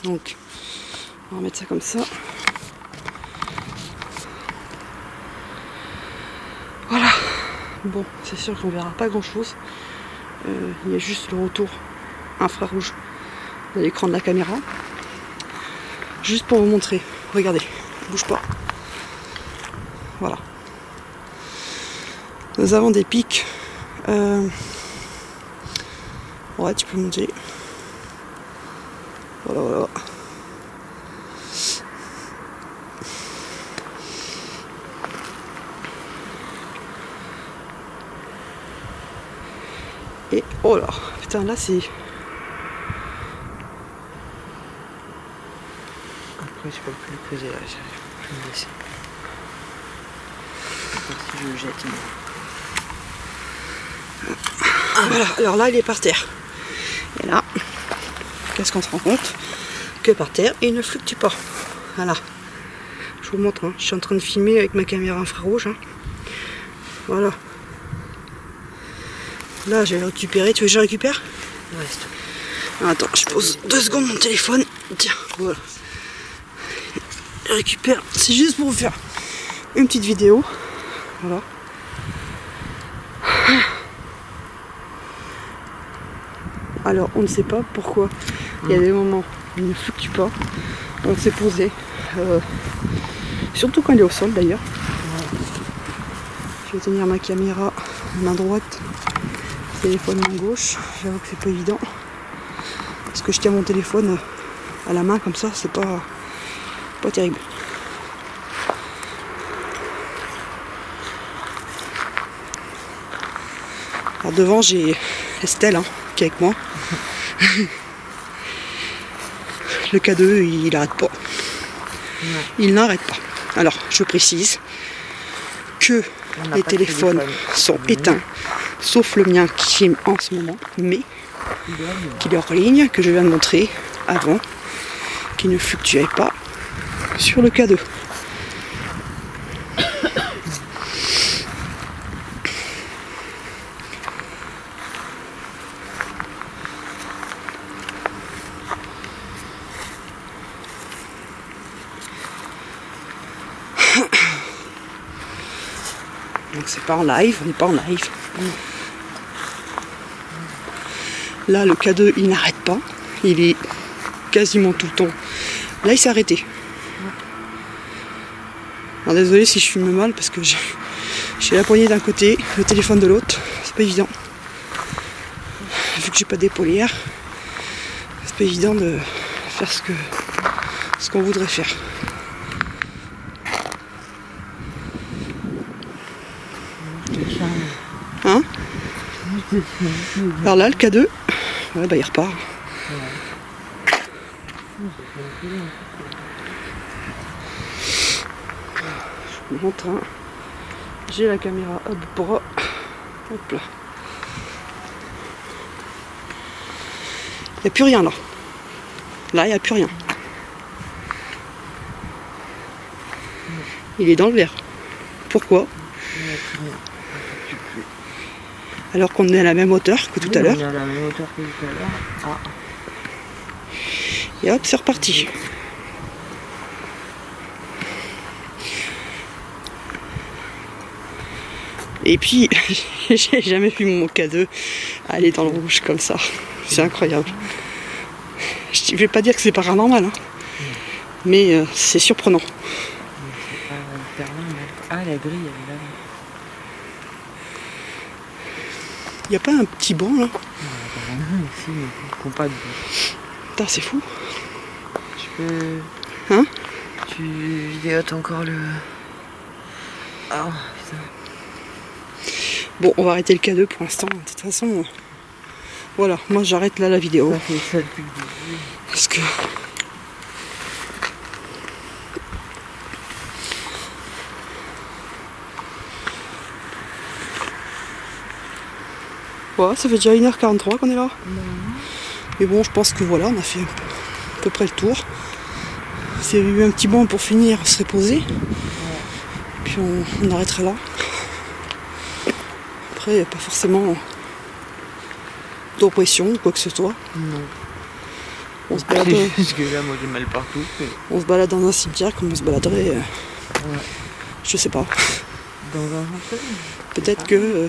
Speaker 2: Donc, on va mettre ça comme ça. Voilà. Bon, c'est sûr qu'on verra pas grand chose. Il y a juste le retour infrarouge de l'écran de la caméra. Juste pour vous montrer. Regardez, bouge pas. Voilà. Nous avons des pics. Ouais, tu peux monter. Voilà, voilà. Et oh là, putain, là c'est.
Speaker 1: Après, je peux plus le creuser là, je vais me laisser. Si je le jette,
Speaker 2: Voilà, alors là il est par terre. Et là, qu'est-ce qu'on se rend compte? Que par terre, il ne fluctue pas. Voilà. Je vous montre, hein. Je suis en train de filmer avec ma caméra infrarouge. Hein. Voilà. Là, j'ai récupéré. Tu veux que je récupère?
Speaker 1: Ouais, s'il te plaît.
Speaker 2: Attends, je pose 2 secondes mon téléphone. Tiens, voilà. Je récupère. C'est juste pour vous faire une petite vidéo. Voilà. Alors, on ne sait pas pourquoi. Il y a des moments où il ne fluctue pas. On s'est posé. Surtout quand il est au sol d'ailleurs. Je vais tenir ma caméra main droite, téléphone main gauche. J'avoue que c'est pas évident. Parce que je tiens mon téléphone à la main comme ça, c'est pas terrible. Alors devant j'ai Estelle qui est avec moi. Le K2 il n'arrête pas.
Speaker 1: Ouais.
Speaker 2: Il n'arrête pas. Alors je précise que les téléphones sont éteints, sauf le mien qui est en ce moment, mais qu'il est hors ligne, que je viens de montrer avant, qui ne fluctuait pas sur le K2. Donc c'est pas en live, on n'est pas en live. Là le K2 il n'arrête pas, il est quasiment tout le temps. Là il s'est arrêté. Alors désolé si je filme mal parce que j'ai la poignée d'un côté, le téléphone de l'autre, c'est pas évident. Vu que j'ai pas d'épaulière, c'est pas évident de faire ce qu'on voudrait faire. Hein? Alors là le K2, ouais, bah il repart. Je vous montre, hein. J'ai la caméra hop bras. Hop là. Il n'y a plus rien là. Là il n'y a plus rien. Il est dans le vert. Pourquoi? Alors qu'on est à la même hauteur que tout à l'heure.
Speaker 1: On est à la même hauteur que tout à l'heure. Ah.
Speaker 2: Et hop, c'est reparti. Et puis, j'ai jamais vu mon K2 aller dans le rouge comme ça. C'est incroyable. Je vais pas dire que c'est paranormal, hein. Mais c'est surprenant.
Speaker 1: C'est pas hyper long, mais... Ah, la grille, elle est là.
Speaker 2: Il n'y a pas un petit banc là?
Speaker 1: Ici, mais qu'on pas de bout.
Speaker 2: Putain, c'est fou.
Speaker 1: Tu peux...
Speaker 2: Hein?
Speaker 1: Tu vidéotes encore le... Ah, putain.
Speaker 2: Bon, on va arrêter le K2 pour l'instant. De toute façon, voilà, moi j'arrête là la vidéo.
Speaker 1: Ça fait ça depuis le début.
Speaker 2: Parce que... Ouais, ça fait déjà 1h43 qu'on est là. Mais bon, je pense que voilà, on a fait à peu près le tour. S'il y avait eu un petit banc pour finir, se reposer. Puis on arrêtera là. Après, il n'y a pas forcément d'oppression ou quoi que ce soit.
Speaker 1: Non.
Speaker 2: On se balade,
Speaker 1: C'est juste que là, moi j'ai mal partout. Mais...
Speaker 2: on se balade dans un cimetière comme on se baladerait, je sais pas.
Speaker 1: dans un sens.
Speaker 2: Peut-être que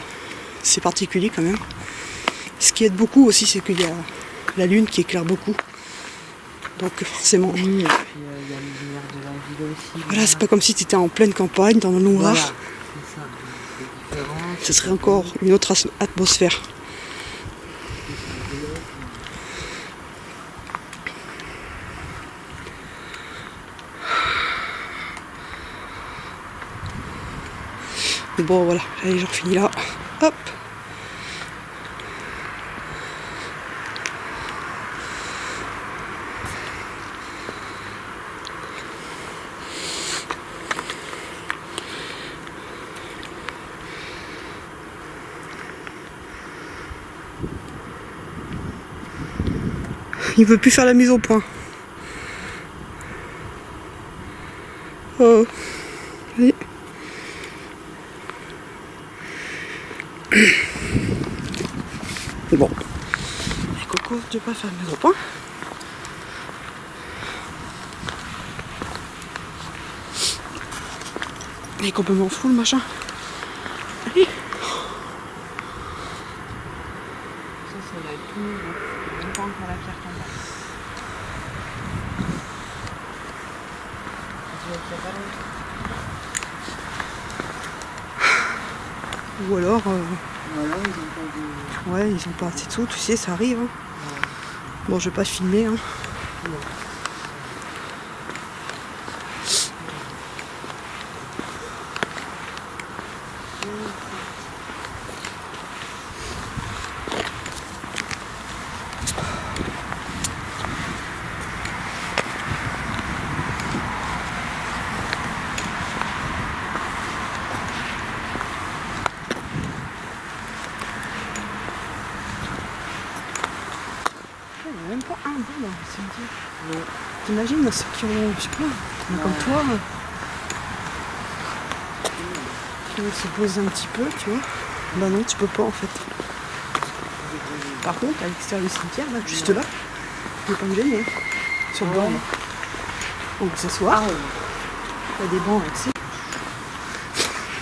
Speaker 2: c'est particulier quand même. Ce qui aide beaucoup aussi, c'est qu'il y a la lune qui éclaire beaucoup. Donc forcément.
Speaker 1: Oui, et puis il y a les lumières de la ville aussi.
Speaker 2: Voilà, c'est pas comme si tu étais en pleine campagne, dans le noir.
Speaker 1: Voilà, c'est ça. C'est différent.
Speaker 2: Ce serait encore une autre atmosphère. Bon voilà, allez, j'en finis là. Hop. Il veut plus faire la mise au point. Oh. Allez. Bon. Et Coco, tu veux pas faire la mise au point? Il est complètement fou le machin. Allez.
Speaker 1: Ça va être tout nouveau. Même pas encore la pierre tombale.
Speaker 2: Ou alors,
Speaker 1: Voilà, ils ont pas de...
Speaker 2: ouais, ils ont pas assez de sous, tu sais, ça arrive. Hein. Bon, je vais pas filmer. Hein.
Speaker 1: Non.
Speaker 2: Il n'y a même pas un bout dans le cimetière.
Speaker 1: Non.
Speaker 2: T'imagines ceux qui ont, je sais pas, comme toi, qui veulent se poser un petit peu, tu vois. Bah non, tu peux pas en fait. Par contre, à l'extérieur du cimetière, là, juste là, tu peux pas me gêner. Sur le banc, là. On peut s'asseoir.
Speaker 1: Ah,
Speaker 2: Il y a des bancs avec ça.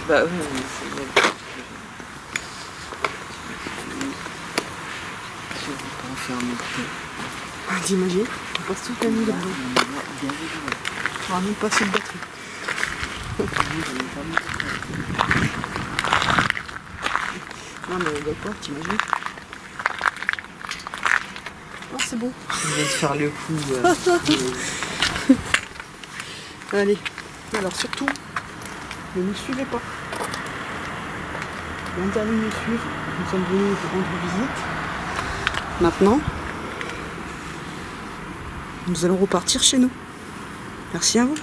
Speaker 1: bah oui, mais c'est bien. Si on peut enfermer
Speaker 2: Ah, t'imagines, on passe toute la nuit là-dedans.
Speaker 1: tout.
Speaker 2: On aura même pas assez de batterie. Non mais d'accord, t'imagines. Oh, c'est bon.
Speaker 1: Je vais te faire le coup.
Speaker 2: Allez, alors surtout, ne nous suivez pas. Il est interdit de nous suivre. Nous sommes venus pour rendre visite. Maintenant, nous allons repartir chez nous. Merci à vous.